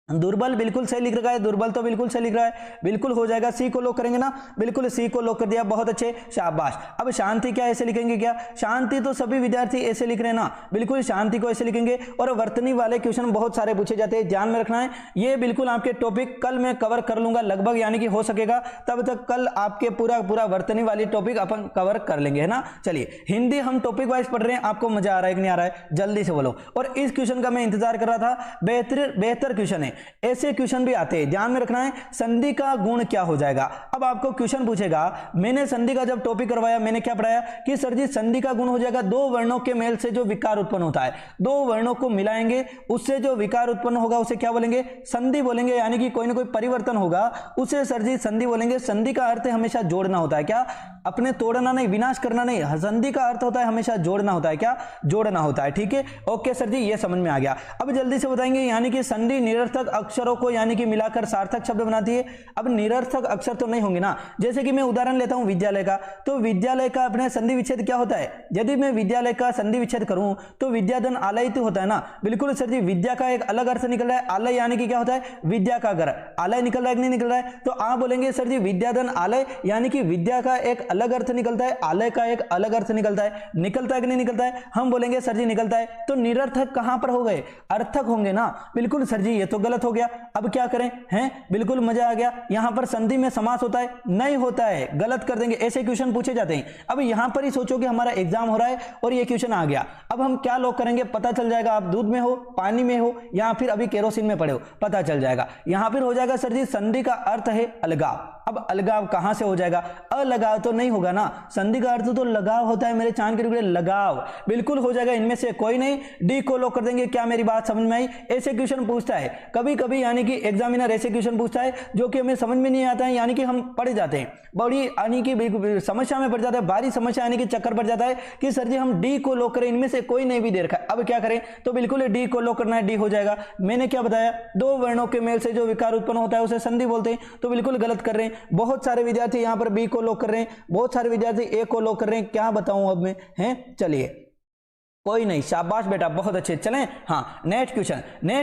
दुर्बल बिल्कुल सही लिख रहा है, दुर्बल तो बिल्कुल सही लिख रहा है, बिल्कुल हो जाएगा। सी को लॉक करेंगे ना, बिल्कुल सी को लॉक कर दिया, बहुत अच्छे, शाबाश। अब शांति क्या ऐसे लिखेंगे क्या? शांति तो सभी विद्यार्थी ऐसे लिख रहे हैं ना, बिल्कुल शांति को ऐसे लिखेंगे। और वर्तनी वाले क्वेश्चन बहुत सारे पूछे जाते हैं, ध्यान में रखना है। ये बिल्कुल आपके टॉपिक कल मैं कवर कर लूंगा लगभग, यानी कि हो सकेगा तब तक कल आपके पूरा वर्तनी वाली टॉपिक अपन कवर कर लेंगे, है ना। चलिए हिंदी हम टॉपिक वाइज पढ़ रहे हैं, आपको मजा आ रहा है कि नहीं आ रहा है? जल्दी से बोलो। और इस क्वेश्चन का मैं इंतजार कर रहा था, बेहतर क्वेश्चन है। ऐसे क्वेश्चन भी आते हैं, ध्यान में रखना है। संधि का गुण क्या हो जाएगा? अब आपको क्वेश्चन पूछेगा, मैंने संधि का जब टॉपिक करवाया मैंने क्या पढ़ाया कि सर जी संधि का गुण हो जाएगा दो वर्णों के मेल से जो विकार उत्पन्न होता है, दो वर्णों को मिलाएंगे उससे जो विकार उत्पन्न होगा उसे क्या बोलेंगे? संधि बोलेंगे। यानी कि कोई ना कोई परिवर्तन होगा उसे सर जी संधि बोलेंगे। संधि का अर्थ हमेशा जोड़ना होता है, क्या? अपने तोड़ना नहीं, विनाश करना नहीं। संधि का अर्थ होता है हमेशा जोड़ना होता है, क्या? जोड़ना होता है, ठीक है। ओके सर जी, ये समझ में आ गया। अब जल्दी से बताएंगे, यानी कि संधि निरर्थक अक्षरों को यानी कि मिलाकर सार्थक शब्द बनाती है। अब निरर्थक अक्षर तो नहीं होंगे ना, जैसे कि मैं उदाहरण लेता हूं विद्यालय का, तो विद्यालय का अपने संधि विच्छेद क्या होता है? यदि मैं विद्यालय का संधि विच्छेद करूं तो विद्याधन आलय तो होता है ना। बिल्कुल सर जी, विद्या का एक अलग अर्थ निकल रहा है, आलय यानी कि क्या होता है? विद्या का घर। आलय निकल रहा है कि नहीं निकल रहा है? तो आप बोलेंगे सर जी विद्याधन आलय, यानी कि विद्या का एक अलग अर्थ निकलता है, आलय का एक अलग अर्थ निकलता है। निकलता है कि नहीं निकलता है? हम बोलेंगे सर जी निकलता है। तो निरर्थक कहां पर हो गए? अर्थक होंगे ना। बिल्कुल सर जी, ये तो गलत हो गया। अब क्या करें? हैं बिल्कुल मजा आ गया। यहां पर संधि में समास होता है? नहीं होता है, गलत कर देंगे। ऐसे क्वेश्चन पूछे जाते हैं। अब यहां पर ही सोचो कि हमारा एग्जाम हो रहा है और ये क्वेश्चन आ गया, अब हम क्या लॉक करेंगे? पता चल जाएगा आप दूध में हो, पानी में हो, या फिर अभी केरोसिन में पड़े हो, पता चल जाएगा। यहां पर हो जाएगा सर जी संधि का अर्थ है अलगाव। अब अलगाव कहां से हो जाएगा? अलगाव तो नहीं होगा ना। संधि का अर्थ तो लगाव होता है मेरे चांद के टुकड़े, लगाव। बिल्कुल हो जाएगा, इनमें से कोई नहीं। डी को लॉक कर देंगे। क्या मेरी बात समझ में आई? ऐसे क्वेश्चन पूछता है कभी कभी, यानी कि एग्जामिनर ऐसे क्वेश्चन पूछता है जो कि हमें समझ में नहीं आता है, यानी कि हम पढ़ जाते हैं, बड़ी यानी कि समस्या में पड़ जाता है, भारी समस्या यानी कि चक्कर पड़ जाता है कि सर जी हम डी को लॉक करें, इनमें से कोई नहीं भी दे रखा है। अब क्या करें? तो बिल्कुल डी को लॉक करना है, डी हो जाएगा। मैंने क्या बताया? दो वर्णों के मेल से जो विकार उत्पन्न होता है उसे संधि बोलते हैं, तो बिल्कुल गलत कर रहे हैं। बहुत सारे विद्यार्थी यहां पर बी को लॉक कर रहे हैं, बहुत सारे विद्यार्थी ए को लॉक कर रहे हैं। क्या बताऊं अब मैं? हैं चलिए, कोई नहीं, शाबाश बेटा, बहुत अच्छे। चलें, हाँ, नेक्स्ट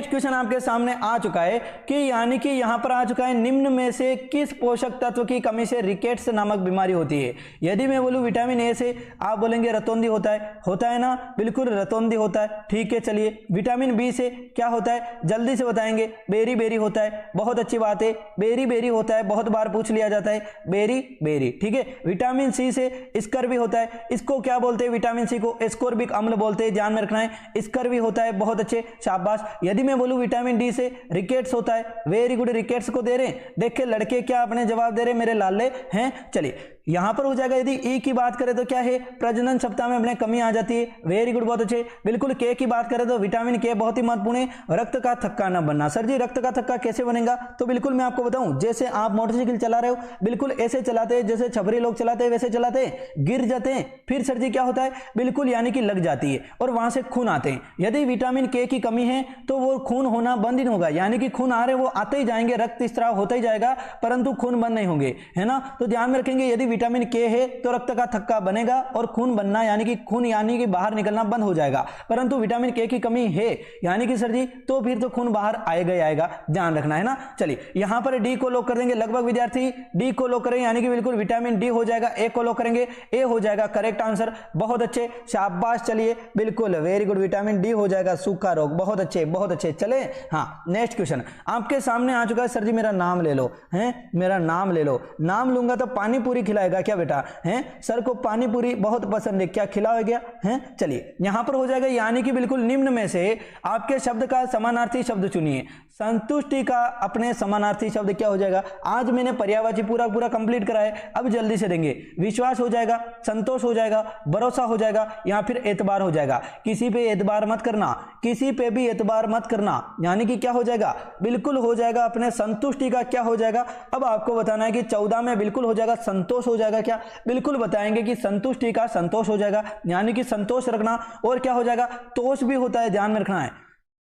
क्वेश्चन आपके सामने आ चुका है कि यानी कि यहां पर आ चुका है, निम्न में से किस पोषक तत्व की कमी से रिकेट्स नामक बीमारी होती है? यदि मैं बोलूं विटामिन ए से, आप बोलेंगे रतौंधी होता है ना। बिल्कुल रतौंधी होता है, ठीक है। चलिए विटामिन बी से क्या होता है? जल्दी से बताएंगे। बेरी बेरी होता है, बहुत अच्छी बात है, बेरी बेरी होता है, बहुत बार पूछ लिया जाता है, बेरी बेरी, ठीक है। विटामिन सी से स्कर्वी होता है, इसको क्या बोलते हैं? विटामिन सी को एस्कोर्बिक अम्ल बोलते हैं, ध्यान में रखना है। स्कर्वी होता है, बहुत अच्छे, शाबाश। यदि मैं बोलूं विटामिन डी से रिकेट्स होता है, वेरी गुड, रिकेट्स को दे रहे हैं। देखिए लड़के क्या अपने जवाब दे रहे हैं मेरे लाले हैं। चलिए यहां पर हो जाएगा यदि ई की बात करें तो क्या है, प्रजनन क्षमता में अपने कमी आ जाती है। वेरी गुड, बहुत अच्छे। बिल्कुल के की बात करें तो विटामिन के बहुत ही महत्वपूर्ण है, रक्त का थक्का न बनना। सर जी रक्त का थक्का कैसे बनेगा, तो बिल्कुल मैं आपको बताऊं, जैसे आप मोटरसाइकिल चला रहे हो, बिल्कुल ऐसे चलाते हैं जैसे छपरी लोग चलाते हैं, वैसे चलाते हैं, गिर जाते हैं, फिर सर जी क्या होता है, बिल्कुल यानी कि लग जाती है और वहां से खून आते हैं। यदि विटामिन के की कमी है तो वो खून होना बंद ही नहीं होगा, यानी कि खून आ रहे वो आते ही जाएंगे, रक्त स्त्राव होता ही जाएगा, परंतु खून बंद नहीं होंगे, है ना। तो ध्यान में रखेंगे यदि विटामिन के है तो रक्त का थक्का बनेगा और खून बनना यानी कि खून यानी कि बाहर निकलना बंद हो जाएगा, परंतु विटामिन के की कमी है यानी कि सर जी तो फिर तो खून बाहर आएगा ही आएगा, ध्यान रखना है ना। चलिए यहां पर डी को लॉक कर देंगे, लगभग विद्यार्थी डी को लॉक करेंगे, यानी कि बिल्कुल विटामिन डी हो जाएगा। ए को लॉक करेंगे, ए हो जाएगा करेक्ट आंसर, बहुत अच्छे, शाबाश। चलिए बिल्कुल वेरी गुड, विटामिन डी हो जाएगा सूखा रोग, बहुत अच्छे बहुत अच्छे। चले हाँ नेक्स्ट क्वेश्चन आपके सामने आ चुका है। सर जी मेरा नाम ले लो, हैं मेरा नाम ले लो, नाम लूंगा तो पानी पूरी खिलाएगा क्या बेटा, हैं सर को पानी पूरी बहुत पसंद है, क्या खिलाओ गया हैं। चलिए यहां पर हो जाएगा यानी कि बिल्कुल निम्न में से आपके शब्द का समानार्थी शब्द चुनिए। संतुष्टि का अपने समानार्थी शब्द क्या हो जाएगा, आज मैंने पर्यायवाची पूरा पूरा कंप्लीट करा है, अब जल्दी से देंगे। विश्वास हो जाएगा, संतोष हो जाएगा, भरोसा हो जाएगा या फिर एतबार हो जाएगा। किसी पे एतबार मत करना, किसी पे भी एतबार मत करना, यानी कि क्या हो जाएगा, बिल्कुल हो जाएगा अपने संतुष्टि का क्या हो जाएगा। अब आपको बताना है कि 14 में बिल्कुल हो जाएगा संतोष हो जाएगा क्या, बिल्कुल बताएंगे कि संतुष्टि का संतोष हो जाएगा, यानी कि संतोष रखना। और क्या हो जाएगा, तोष भी होता है, ध्यान में रखना है,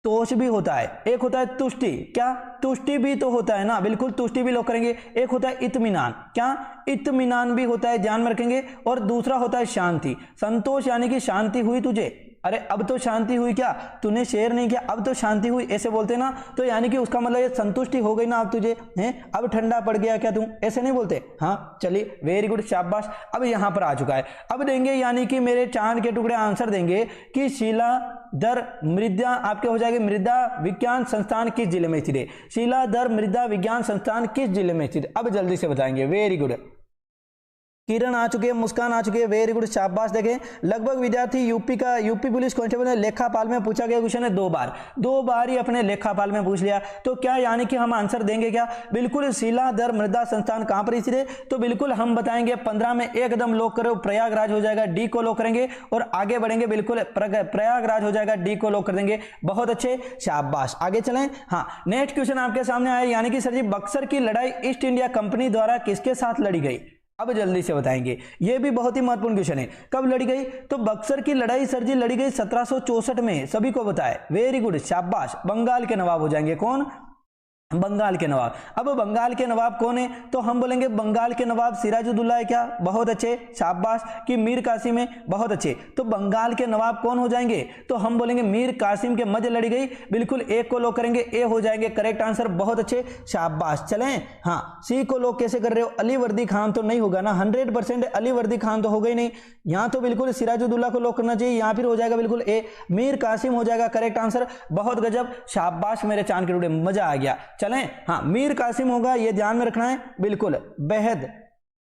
तोष भी होता है। एक होता है तुष्टि, क्या तुष्टि भी तो होता है ना, बिल्कुल तुष्टि भी लोग करेंगे। एक होता है इत्मीनान, क्या इत्मीनान भी होता है, ध्यान में रखेंगे। और दूसरा होता है शांति। संतोष यानी कि शांति हुई तुझे, अरे अब तो शांति हुई क्या, तूने शेयर नहीं किया अब तो शांति हुई, ऐसे बोलते ना, तो यानी कि उसका मतलब ये संतुष्टि हो गई ना अब तुझे, हैं अब ठंडा पड़ गया क्या तू, ऐसे नहीं बोलते। हाँ चलिए वेरी गुड शाबाश। अब यहां पर आ चुका है, अब देंगे यानी कि मेरे चांद के टुकड़े आंसर देंगे कि शीलाधर मृदा आपके हो जाएगी मृदा विज्ञान संस्थान किस जिले में स्थित है। शीलाधर मृदा विज्ञान संस्थान किस जिले में स्थित है, अब जल्दी से बताएंगे। वेरी गुड, किरण आ चुके हैं, मुस्कान आ चुके हैं, वेरी गुड शाबाश। देखें लगभग विद्यार्थी यूपी पुलिस कांस्टेबल ने लेखापाल में पूछा गया क्वेश्चन है, दो बार ही अपने लेखापाल में पूछ लिया, तो क्या यानी कि हम आंसर देंगे क्या, बिल्कुल शीलाधर मृदा संस्थान कहां पर स्थित है, तो बिल्कुल हम बताएंगे 15 में एकदम लॉक करो, प्रयागराज हो जाएगा, डी को लॉक करेंगे और आगे बढ़ेंगे, बिल्कुल प्रयागराज हो जाएगा, डी को लॉक कर देंगे, बहुत अच्छे शाबाश। आगे चलें, हाँ नेक्स्ट क्वेश्चन आपके सामने आया, यानी कि सर जी बक्सर की लड़ाई ईस्ट इंडिया कंपनी द्वारा किसके साथ लड़ी गई, अब जल्दी से बताएंगे। यह भी बहुत ही महत्वपूर्ण क्वेश्चन है, कब लड़ी गई, तो बक्सर की लड़ाई सर जी लड़ी गई 1764 में, सभी को बताए, वेरी गुड शाबाश। बंगाल के नवाब हो जाएंगे कौन, बंगाल के नवाब। अब बंगाल के नवाब कौन है, तो हम बोलेंगे बंगाल के नवाब सिराजुद्दौला है क्या, बहुत अच्छे शाबाश। कि मीर कासिम है, बहुत अच्छे। तो बंगाल के नवाब कौन हो जाएंगे, तो हम बोलेंगे मीर कासिम के मध्य लड़ी गई, बिल्कुल एक को लॉक करेंगे, ए हो जाएंगे करेक्ट आंसर, बहुत अच्छे शाबाश। चलें हाँ सी को लॉक कैसे कर रहे हो, अली वर्दी खान तो नहीं होगा ना, 100% अली वर्दी खान तो हो गई नहीं, यहां तो बिल्कुल सिराजुद्दौला को लॉक करना चाहिए, यहां फिर हो जाएगा बिल्कुल ए मीर कासिम हो जाएगा करेक्ट आंसर, बहुत गजब शाबाश मेरे चांद के टुकड़े, मजा आ गया। चलें हाँ मीर कासिम होगा, ये ध्यान में रखना है, बिल्कुल बेहद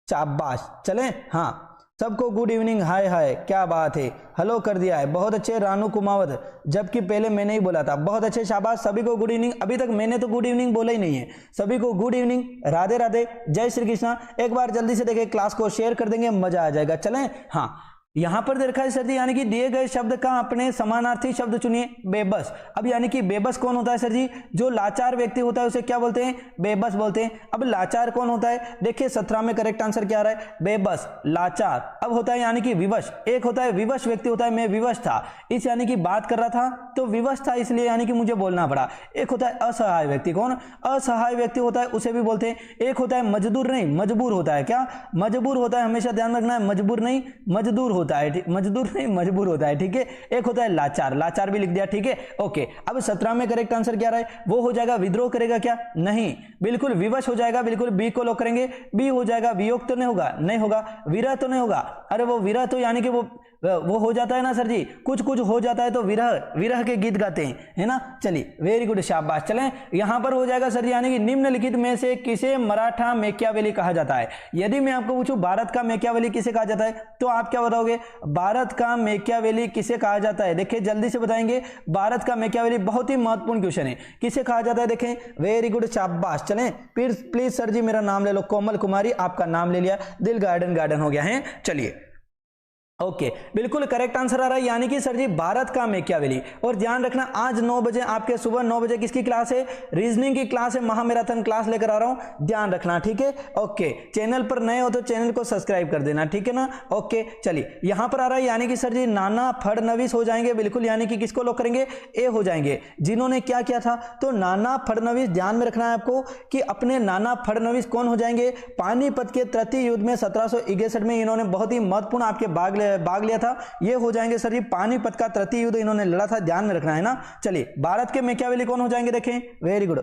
शाबाश। चलें हाँ सबको गुड इवनिंग, हाय हाय क्या बात है, हेलो कर दिया है, बहुत अच्छे रानू कुमावत, जबकि पहले मैंने ही बोला था, बहुत अच्छे शाबाश। सभी को गुड इवनिंग, अभी तक मैंने तो गुड इवनिंग बोला ही नहीं है, सभी को गुड इवनिंग, राधे राधे, जय श्री कृष्णा। एक बार जल्दी से देखें, क्लास को शेयर कर देंगे, मजा आ जाएगा। चलें हाँ यहां पर दे रखा है सर जी, यानी कि दिए गए शब्द का अपने समानार्थी शब्द चुनिए। बेबस, अब यानी कि बेबस कौन होता है सर जी, जो लाचार व्यक्ति होता है उसे क्या बोलते हैं, बेबस बोलते हैं। अब लाचार कौन होता है, देखिए 17 में करेक्ट आंसर क्या आ रहा है, बेबस लाचार। अब होता है यानी कि विवश, एक होता है विवश व्यक्ति होता है, मैं विवश था, इस यानी कि बात कर रहा था तो विवश था इसलिए यानी कि मुझे बोलना पड़ा। एक होता है असहाय व्यक्ति, कौन असहाय व्यक्ति होता है उसे भी बोलते हैं। एक होता है मजदूर नहीं मजबूर होता है, क्या मजबूर होता है, हमेशा ध्यान रखना है, मजबूर नहीं मजदूर होता है, मजदूर नहीं मजबूर होता है, ठीक है। एक होता है लाचार, लाचार भी लिख दिया, ठीक है ओके। अब 17 में करेक्ट आंसर क्या रहा है, वो हो जाएगा विद्रोह करेगा क्या, नहीं, बिल्कुल विवश हो जाएगा, बिल्कुल बी को लॉक करेंगे, बी हो जाएगा वियोग तो नहीं होगा, नहीं होगा, विरह तो नहीं होगा, अरे वो विरह तो यानी कि वो वो हो जाता है ना सर जी, कुछ कुछ हो जाता है तो विरह विरह के गीत गाते हैं, है ना। चलिए वेरी गुड, शाबाश। चलें यहां पर हो जाएगा सर जी, यानी कि निम्नलिखित में से किसे मराठा मैकियावेली कहा जाता है। यदि मैं आपको पूछूं भारत का मैकियावेली किसे कहा जाता है, तो आप क्या बताओगे, भारत का मैकियावेली किसे कहा जाता है। देखिए जल्दी से बताएंगे, भारत का मैकियावेली बहुत ही महत्वपूर्ण क्वेश्चन है, किसे कहा जाता है। देखें वेरी गुड, शाबाश। चलें प्लीज सर जी मेरा नाम ले लो, कोमल कुमारी, आपका नाम ले लिया, दिल गार्डन गार्डन हो गया है। चलिए ओके, बिल्कुल करेक्ट आंसर आ रहा है, यानी कि सर जी भारत का मैकियावेली। और ध्यान रखना आज 9 बजे आपके सुबह 9 बजे किसकी क्लास है, रीजनिंग की क्लास है, महामैराथन क्लास लेकर आ रहा हूं, ध्यान रखना, ठीक है। ओके, चैनल पर नए हो तो चैनल को सब्सक्राइब कर देना, ठीक है ना। ओके चलिए यहां पर आ रहा है, यानी कि सर जी नाना फडणवीस हो जाएंगे, बिल्कुल, यानी कि किसको लॉक करेंगे, ए हो जाएंगे। जिन्होंने क्या किया था, तो नाना फडणवीस, ध्यान में रखना है आपको कि अपने नाना फडणवीस कौन हो जाएंगे, पानीपत के तृतीय युद्ध में 1761 में इन्होंने बहुत ही महत्वपूर्ण आपके भाग लिया था, ये हो जाएंगे सर जी पानीपत का तृतीय युद्ध इन्होंने लड़ा था, ध्यान में रखना है ना। चलिए भारत के मैकियावेली कौन हो जाएंगे, देखें very good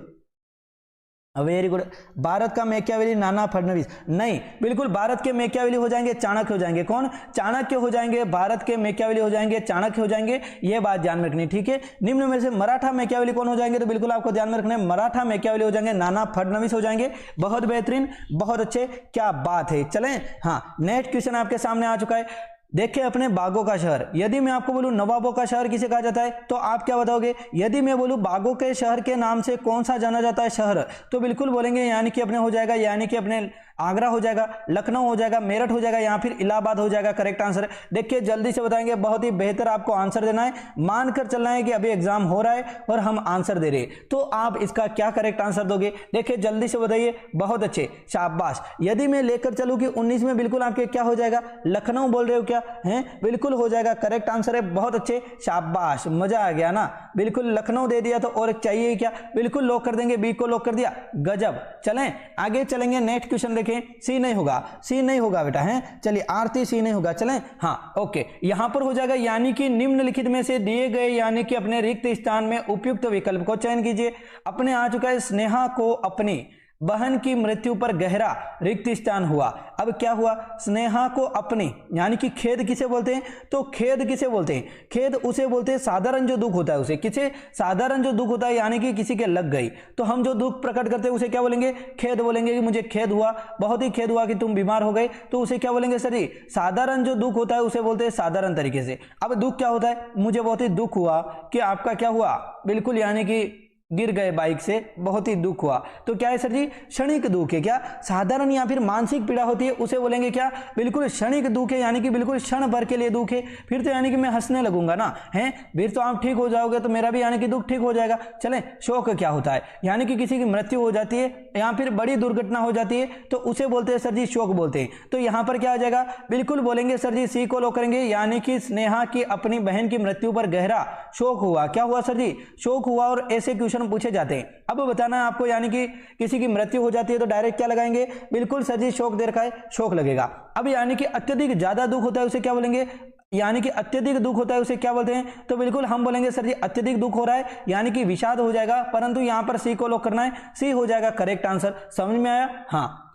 very good, Bharat का मैकियावेली नाना फडणवीस नहीं, बिल्कुल भारत के मैकियावेली हो जाएंगे चाणक्य हो जाएंगे। कौन, चाणक्य हो जाएंगे, भारत के मैकियावेली हो जाएंगे चाणक्य हो जाएंगे, ये बात ध्यान में रखनी, ठीक है। निम्न में से मराठा मैकियावेली कौन हो जाएंगे, तो बिल्कुल आपको ध्यान में रखना है, मराठा मैकियावेली हो जाएंगे नाना फडणवीस हो जाएंगे। बहुत बेहतरीन, बहुत अच्छे, क्या बात है। चलें हाँ, नेक्स्ट क्वेश्चन आपके सामने आ चुका है। देखिए अपने बागों का शहर, यदि मैं आपको बोलूं नवाबों का शहर किसे कहा जाता है, तो आप क्या बताओगे। यदि मैं बोलूं बागों के शहर के नाम से कौन सा जाना जाता है शहर, तो बिल्कुल बोलेंगे यानी कि अपने हो जाएगा, यानी कि अपने आगरा हो जाएगा, लखनऊ हो जाएगा, मेरठ हो जाएगा, या फिर इलाहाबाद हो जाएगा। करेक्ट आंसर देखिए जल्दी से बताएंगे, बहुत ही बेहतर आपको आंसर देना है, मानकर चलना है कि अभी एग्जाम हो रहा है और हम आंसर दे रहे हैं, तो आप इसका क्या करेक्ट आंसर दोगे। देखिए जल्दी से बताइए, बहुत अच्छे, शाबाश। यदि मैं लेकर चलूं कि 19 में, बिल्कुल आपके क्या हो जाएगा, लखनऊ बोल रहे हो क्या है, बिल्कुल हो जाएगा, करेक्ट आंसर है, बहुत अच्छे, शाबाश, मजा आ गया ना। बिल्कुल लखनऊ दे दिया, तो और चाहिए क्या, बिल्कुल लॉक कर देंगे, बी को लॉक कर दिया, गजब। चलें आगे चलेंगे, नेक्स्ट क्वेश्चन देखें, सी नहीं होगा, सी नहीं होगा बेटा है, चलिए आरती सी नहीं होगा। चलें हाँ ओके, यहां पर हो जाएगा, यानी कि निम्नलिखित में से दिए गए, यानी कि अपने रिक्त स्थान में उपयुक्त विकल्प को चयन कीजिए। अपने आ चुका है, स्नेहा को अपनी बहन की मृत्यु पर गहरा रिक्त स्थान हुआ। अब क्या हुआ, स्नेहा को अपनी, यानी कि खेद किसे बोलते हैं, तो खेद किसे बोलते हैं, खेद उसे बोलते हैं साधारण जो दुख होता है उसे, किसे, साधारण जो दुख होता है, यानी कि किसी के लग गई, तो हम जो दुख प्रकट करते हैं उसे क्या बोलेंगे, खेद बोलेंगे, कि मुझे खेद हुआ, बहुत ही खेद हुआ कि तुम बीमार हो गए, तो उसे क्या बोलेंगे सर जी, साधारण जो दुख होता है उसे बोलते हैं साधारण तरीके से। अब दुख क्या होता है, मुझे बहुत ही दुख हुआ कि आपका क्या हुआ, बिल्कुल यानी कि गिर गए बाइक से, बहुत ही दुख हुआ, तो क्या है सर जी, क्षणिक दुख है। क्या, साधारण या फिर मानसिक पीड़ा होती है उसे बोलेंगे क्या, बिल्कुल क्षणिक दुख है, यानी कि बिल्कुल क्षण भर के लिए दुख है, फिर तो यानी कि मैं हंसने लगूंगा ना है, फिर तो आप ठीक हो जाओगे, तो मेरा भी यानी कि दुख ठीक हो जाएगा। चलें शोक क्या होता है, यानी कि किसी की मृत्यु हो जाती है या फिर बड़ी दुर्घटना हो जाती है, तो उसे बोलते हैं सर जी शोक बोलते हैं। तो यहां पर क्या आ जाएगा, बिल्कुल बोलेंगे सर जी सी को लो करेंगे, यानी कि स्नेहा की अपनी बहन की मृत्यु पर गहरा शोक हुआ। क्या हुआ सर जी, शोक हुआ, और ऐसे क्वेश्चन पूछे जाते हैं। अब बताना है आपको, यानी कि किसी की मृत्यु हो जाती है तो डायरेक्ट क्या लगाएंगे, बिल्कुल सर जी शोक दे रखा है, शोक लगेगा। अब यानी कि अत्यधिक ज्यादा दुख होता है उसे क्या बोलेंगे, यानी कि अत्यधिक दुख होता है उसे क्या बोलते हैं, तो बिल्कुल हम बोलेंगे सर जी अत्यधिक दुख हो रहा है, यानी कि विषाद हो जाएगा, परंतु यहां पर सी को लॉक करना है, सी हो जाएगा करेक्ट आंसर। समझ में आया, हाँ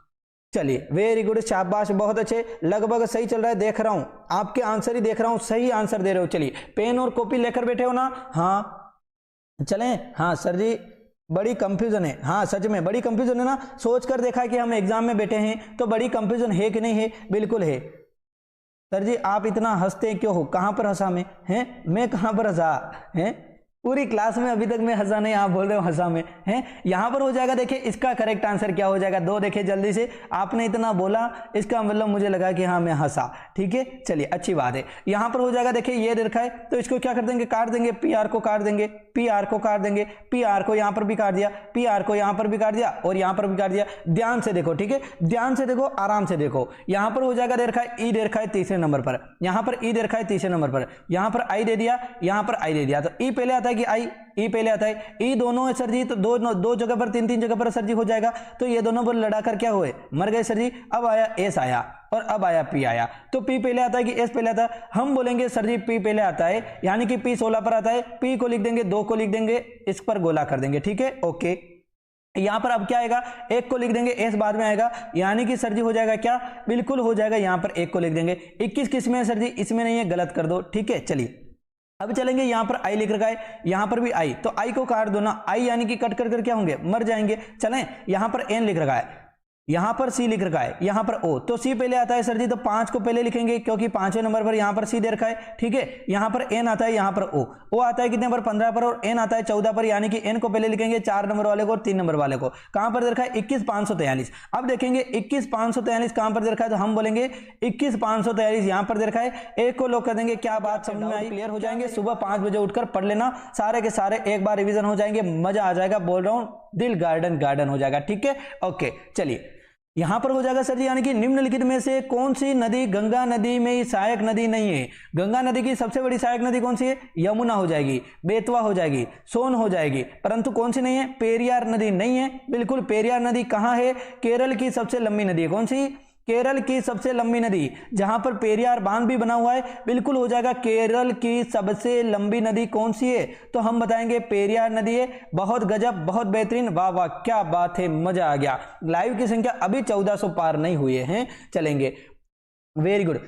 चलिए वेरी गुड, शाबाश, बहुत अच्छे, लगभग सही चल रहा है, देख रहा हूं आपके आंसर ही देख रहा हूं, सही आंसर दे रहे हो। चलिए पेन और कॉपी लेकर बैठे हो ना, हाँ चलें, हाँ सर जी बड़ी कंफ्यूजन है, हाँ सच में बड़ी कंफ्यूजन है ना, सोच कर देखा कि हम एग्जाम में बैठे हैं तो बड़ी कंफ्यूजन है कि नहीं है, बिल्कुल है। सर जी आप इतना हंसते क्यों हो, कहां पर हंसा मैं, हैं मैं कहां पर हंसा है, पूरी क्लास में अभी तक मैं हंसा नहीं, आप बोल रहे हो हंसा में है। यहां पर हो जाएगा, देखिए इसका करेक्ट आंसर क्या हो जाएगा, 2 देखिए जल्दी से, आपने इतना बोला इसका मतलब मुझे लगा कि हाँ मैं हंसा, ठीक है चलिए अच्छी बात है। यहां पर हो जाएगा, देखिए ये देखा है, तो इसको क्या कर देंगे, काट देंगे, पी आर को काट देंगे, पी आर को काट देंगे, पी आर को यहां पर भी काट दिया, पी आर को यहां पर भी काट दिया, और यहां पर भी काट दिया। ध्यान से देखो, ठीक है ध्यान से देखो, आराम से देखो, यहां पर हो जाएगा, दे रखा है ई, दे रखा है तीसरे नंबर पर, यहां पर ई दे रखा है तीसरे नंबर पर, यहां पर आई दे दिया, यहां पर आई दे दिया, तो ई पहले आता है कि आई, ई पहले आता है, ई दोनों है सर जी, तो दो जगह पर, तीन जगह पर सर जी हो जाएगा, तो ये दोनों पर लड़ा कर क्या हुए, मर गए सर जी। अब आया एस आया, और अब आया पी आया, तो पी पहले आता है कि एस पहले आता है, हम बोलेंगे सर जी पी पहले आता है, यानी कि पी 16 पर आता है, पी को लिख देंगे, 2 को लिख देंगे, इस पर गोला कर देंगे, ठीक है ओके। यहां पर अब क्या आएगा, एक को लिख देंगे, एस बाद में आएगा, यानी कि सर जी हो जाएगा क्या, बिल्कुल हो जाएगा, यहां पर एक को लिख देंगे। 21 किस में है सर जी, इसमें नहीं है, गलत कर दो, ठीक है। चलिए अब चलेंगे, यहां पर आई लिख रखा है, यहां पर भी आई, तो आई को काट दो ना, आई यानी कि कट कर कर क्या होंगे, मर जाएंगे। चलें, यहां पर एन लिख रखा है, यहां पर सी लिख रखा है, यहां पर ओ, तो सी पहले आता है सर जी, तो 5 को पहले लिखेंगे क्योंकि 5वें नंबर पर यहां पर सी दे रखा है, ठीक है। यहां पर एन आता है, यहां पर ओ आता है कितने पर, 15 पर, और एन आता है 14 पर, यानी कि एन को पहले लिखेंगे 4 नंबर वाले को और 3 नंबर वाले को। कहां पर दे रखा है, 21,543। अब देखेंगे 21,543 कहां पर दे रखा है, तो हम बोलेंगे 21,543 यहां पर दे रखा है, एक को लॉक कर देंगे। क्या बात समझ में आई, क्लियर हो जाएंगे। सुबह 5 बजे उठकर पढ़ लेना, सारे के सारे एक बार रिवीजन हो जाएंगे, मजा आ जाएगा, बोल रहा हूं, दिल गार्डन गार्डन हो जाएगा, ठीक है। ओके चलिए, यहां पर हो जाएगा सर जी, यानी कि निम्नलिखित में से कौन सी नदी गंगा नदी में सहायक नदी नहीं है। गंगा नदी की सबसे बड़ी सहायक नदी कौन सी है, यमुना हो जाएगी, बेतवा हो जाएगी, सोन हो जाएगी, परंतु कौन सी नहीं है, पेरियार नदी नहीं है। बिल्कुल, पेरियार नदी कहां है, केरल की सबसे लंबी नदी है, कौन सी, केरल की सबसे लंबी नदी, जहां पर पेरियार बांध भी बना हुआ है, बिल्कुल हो जाएगा। केरल की सबसे लंबी नदी कौन सी है, तो हम बताएंगे पेरियार नदी है। बहुत गजब, बहुत बेहतरीन, वाह वाह, क्या बात है, मजा आ गया। लाइव की संख्या अभी 1400 पार नहीं हुए हैं, चलेंगे, वेरी गुड।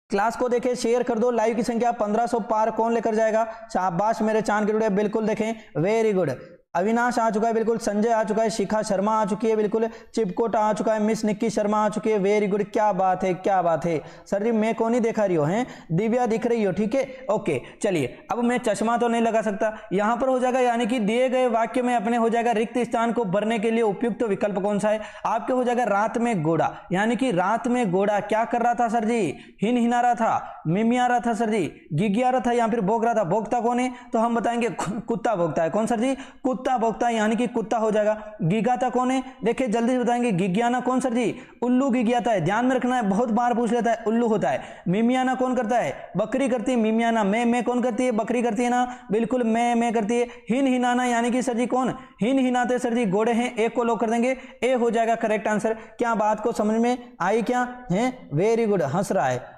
क्लास को देखें, शेयर कर दो, लाइव की संख्या 1500 पार कौन लेकर जाएगा, शाबाश मेरे चांद के टुकड़े, बिल्कुल देखें, वेरी गुड। अविनाश आ चुका है, बिल्कुल, संजय आ चुका है, शिखा शर्मा आ चुकी है, बिल्कुल, चिपकोट आ चुका है, मिस निक्की शर्मा आ चुकी है, वेरी गुड, क्या बात है, क्या बात है। सर जी मैं कौन ही देखा रही हो, हैं दिव्या दिख रही हो, ठीक है, ओके। चलिए अब मैं चश्मा तो नहीं लगा सकता, यहां पर हो जाएगा, यानी कि दिए गए वाक्य में अपने हो जाएगा रिक्त स्थान को भरने के लिए उपयुक्त तो विकल्प कौन सा है, आपके हो जाएगा रात में घोड़ा, यानी कि रात में घोड़ा क्या कर रहा था सर जी, हिन हिना रहा था, मिमिया रहा था सर जी, गिगिया रहा था या फिर भोग रहा था। भोगता कौन है, तो हम बताएंगे कुत्ता भोगता है, कौन सर जी, कुत्ता भोगता है, यानी कि कुत्ता हो जाएगा। गिगाता कौन है, देखिए जल्दी से बताएंगे, गिगियाना कौन सर जी, उल्लू गिगियाता है, ध्यान में रखना है, बहुत बार पूछ लेता है, उल्लू होता है। मिमियाना कौन करता है, बकरी करती है, मिमियाना। मैं कौन करती है, बकरी करती है ना, बिल्कुल मैं करती है। हिन हिनाना यानी कि सर जी कौन, हिन हिनाते सर जी घोड़े हैं, एक को लॉक कर देंगे, ए हो जाएगा करेक्ट आंसर। क्या बात को समझ में आई क्या है, वेरी गुड, हंस रहा है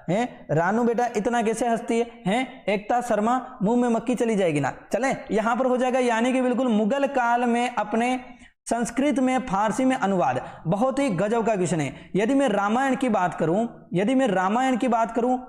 रानू बेटा, इतना कैसे हंसती है, एकता शर्मा, मुंह में मक्खी चली जाएगी ना। चलें, यहां पर हो जाएगा, यानी कि बिल्कुल मुगल काल में अपने संस्कृत में फारसी में अनुवाद, बहुत ही गजब का क्वेश्चन है। यदि मैं रामायण की बात करूं,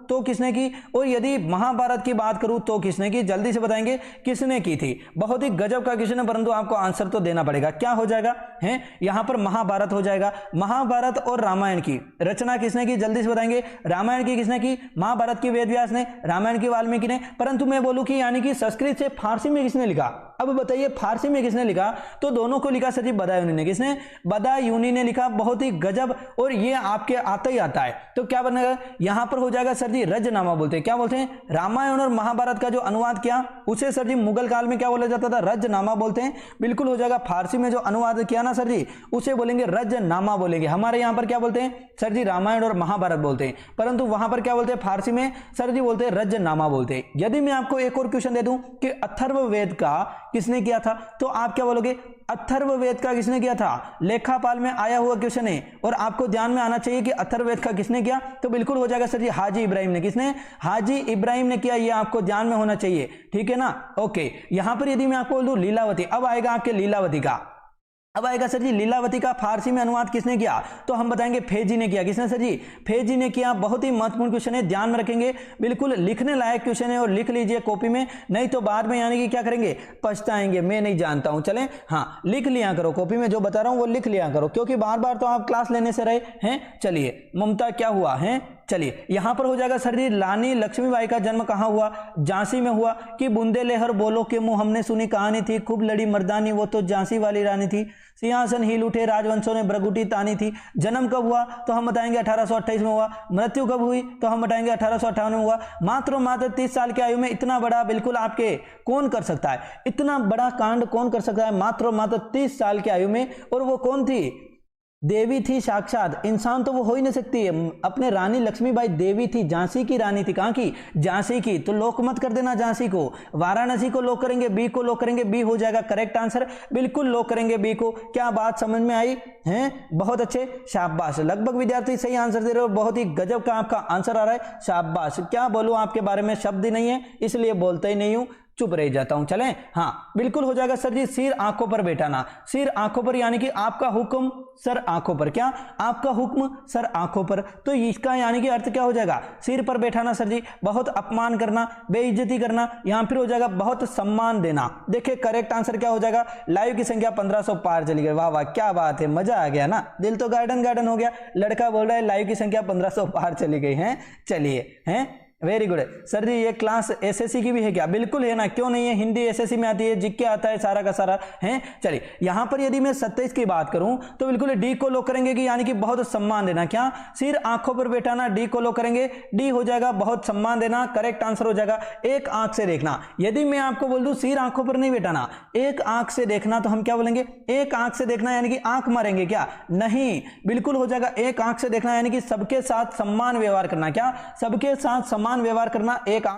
तो किसने की, और यदि महाभारत की बात करूं तो किसने की, जल्दी से बताएंगे किसने की थी। बहुत ही गजब का क्वेश्चन है, परंतु आपको आंसर तो देना पड़ेगा। क्या हो जाएगा, है यहां पर महाभारत हो जाएगा। महाभारत और रामायण की रचना किसने की, जल्दी से बताएंगे। रामायण की किसने की, महाभारत की वेदव्यास ने, रामायण की वाल्मीकि ने। परंतु मैं बोलूं कि यानी कि संस्कृत से फारसी में किसने लिखा, अब बताइए फारसी में किसने लिखा, तो दोनों को लिखा सर जी बदायूनी ने। किसने, बदायूनी ने लिखा, बहुत ही गजब, और ये आपके आता ही आता है। तो क्या बनेगा, यहां पर हो जाएगा सर जी रजनामा बोलते हैं। क्या बोलते हैं, रामायण और महाभारत का जो अनुवाद किया उसे सर जी मुगल काल में क्या बोला जाता था, रजनामा बोलते हैं। बिल्कुल हो जाएगा, फारसी में जो अनुवाद किया ना सर जी उसे बोलेंगे रजनामा बोलेंगे। हमारे यहां पर क्या बोलते हैं सर जी, रामायण और महाभारत बोलते हैं, परंतु वहां पर क्या बोलते हैं, फारसी में सर जी बोलते हैं रजनामा बोलते हैं। यदि मैं आपको एक और क्वेश्चन दे दूं कि अथर्ववेद का किसने किया था, तो आप क्या बोलोगे, अथर्ववेद का किसने किया था, लेखापाल में आया हुआ क्वेश्चन है, और आपको ध्यान में आना चाहिए कि अथर्ववेद का किसने किया, तो बिल्कुल हो जाएगा सर जी हाजी इब्राहिम ने। किसने, हाजी इब्राहिम ने किया, ये आपको ध्यान में होना चाहिए, ठीक है ना। ओके, यहां पर यदि मैं आपको बोल दूं लीलावती, अब आएगा आपके लीलावती का, अब आएगा सर जी लीलावती का फारसी में अनुवाद किसने किया, तो हम बताएंगे फेजी ने किया। किसने सर जी, फेजी ने किया। बहुत ही महत्वपूर्ण क्वेश्चन है, ध्यान में रखेंगे, बिल्कुल लिखने लायक क्वेश्चन है, और लिख लीजिए कॉपी में, नहीं तो बाद में यानी कि क्या करेंगे, पछताएंगे। मैं नहीं जानता हूं, चलें, हाँ लिख लिया करो, कॉपी में जो बता रहा हूं वो लिख लिया करो, क्योंकि बार बार तो आप क्लास लेने से रहे हैं। चलिए, ममता क्या हुआ है, चलिए यहां पर हो जाएगा सर जी रानी लक्ष्मीबाई का जन्म कहां हुआ, झांसी में हुआ। कि बूंदे लहर बोलो के मुंह, हमने सुनी कहानी थी, खूब लड़ी मर्दानी, वो तो झांसी वाली रानी थी। सिंहासन हिल उठे, राजवंशों ने भ्रगुटी तानी थी। जन्म कब हुआ, तो हम बताएंगे 1828 में हुआ। मृत्यु कब हुई, तो हम बताएंगे 1858 में हुआ। मात्र 30 साल की आयु में इतना बड़ा, बिल्कुल आपके कौन कर सकता है, इतना बड़ा कांड कौन कर सकता है, मात्र 30 साल की आयु में। और वो कौन थी, देवी थी साक्षात, इंसान तो वो हो ही नहीं सकती है। अपने रानी लक्ष्मीबाई देवी थी, झांसी की रानी थी। कहां की, झांसी की। तो लोक मत कर देना झांसी को, वाराणसी को लोक करेंगे, बी को लोक करेंगे, बी हो जाएगा करेक्ट आंसर, बिल्कुल लोक करेंगे बी को। क्या बात समझ में आई है, बहुत अच्छे, शाबाश। लगभग विद्यार्थी सही आंसर दे रहे हो, बहुत ही गजब का आपका आंसर आ रहा है, शाबाश। क्या बोलूं आपके बारे में, शब्द ही नहीं है, इसलिए बोलते ही नहीं हूं। चुप रह जाता हूं। चलें, हाँ बिल्कुल हो जाएगा सर जी। सिर आंखों पर बैठाना, सिर आंखों पर यानी कि आपका हुक्म सर आंखों पर, क्या आपका हुक्म सर आंखों पर, तो इसका यानी कि अर्थ क्या हो जाएगा, सिर पर बैठाना सर जी, बहुत अपमान करना, बेइज्जती करना, यहां फिर हो जाएगा बहुत सम्मान देना। देखिए करेक्ट आंसर क्या हो जाएगा, लाइव की संख्या 1500 पार चली गई। वाह वाह क्या बात है, मजा आ गया ना, दिल तो गार्डन गार्डन हो गया। लड़का बोल रहा है लाइव की संख्या 1500 पार चली गई है। चलिए हैं, वेरी गुड सर जी। ये क्लास एसएससी की भी है क्या, बिल्कुल है ना, क्यों नहीं है, हिंदी एसएससी में आती है, जीके आता है सारा का सारा है। चलिए यहां पर यदि मैं 27 की बात करूं तो बिल्कुल डी को लो करेंगे कि यानी कि बहुत सम्मान देना, क्या सिर आंखों पर बैठाना, डी को लो करेंगे, डी हो जाएगा बहुत सम्मान देना, करेक्ट आंसर हो जाएगा एक आंख से देखना। यदि मैं आपको बोल दूं सिर आंखों पर नहीं बैठाना, एक आंख से देखना, तो हम क्या बोलेंगे, एक आंख से देखना यानी कि आंख मारेंगे क्या, नहीं, बिल्कुल हो जाएगा एक आंख से देखना यानी कि सबके साथ सम्मान व्यवहार करना, क्या सबके साथ समान व्यवहार करना, एक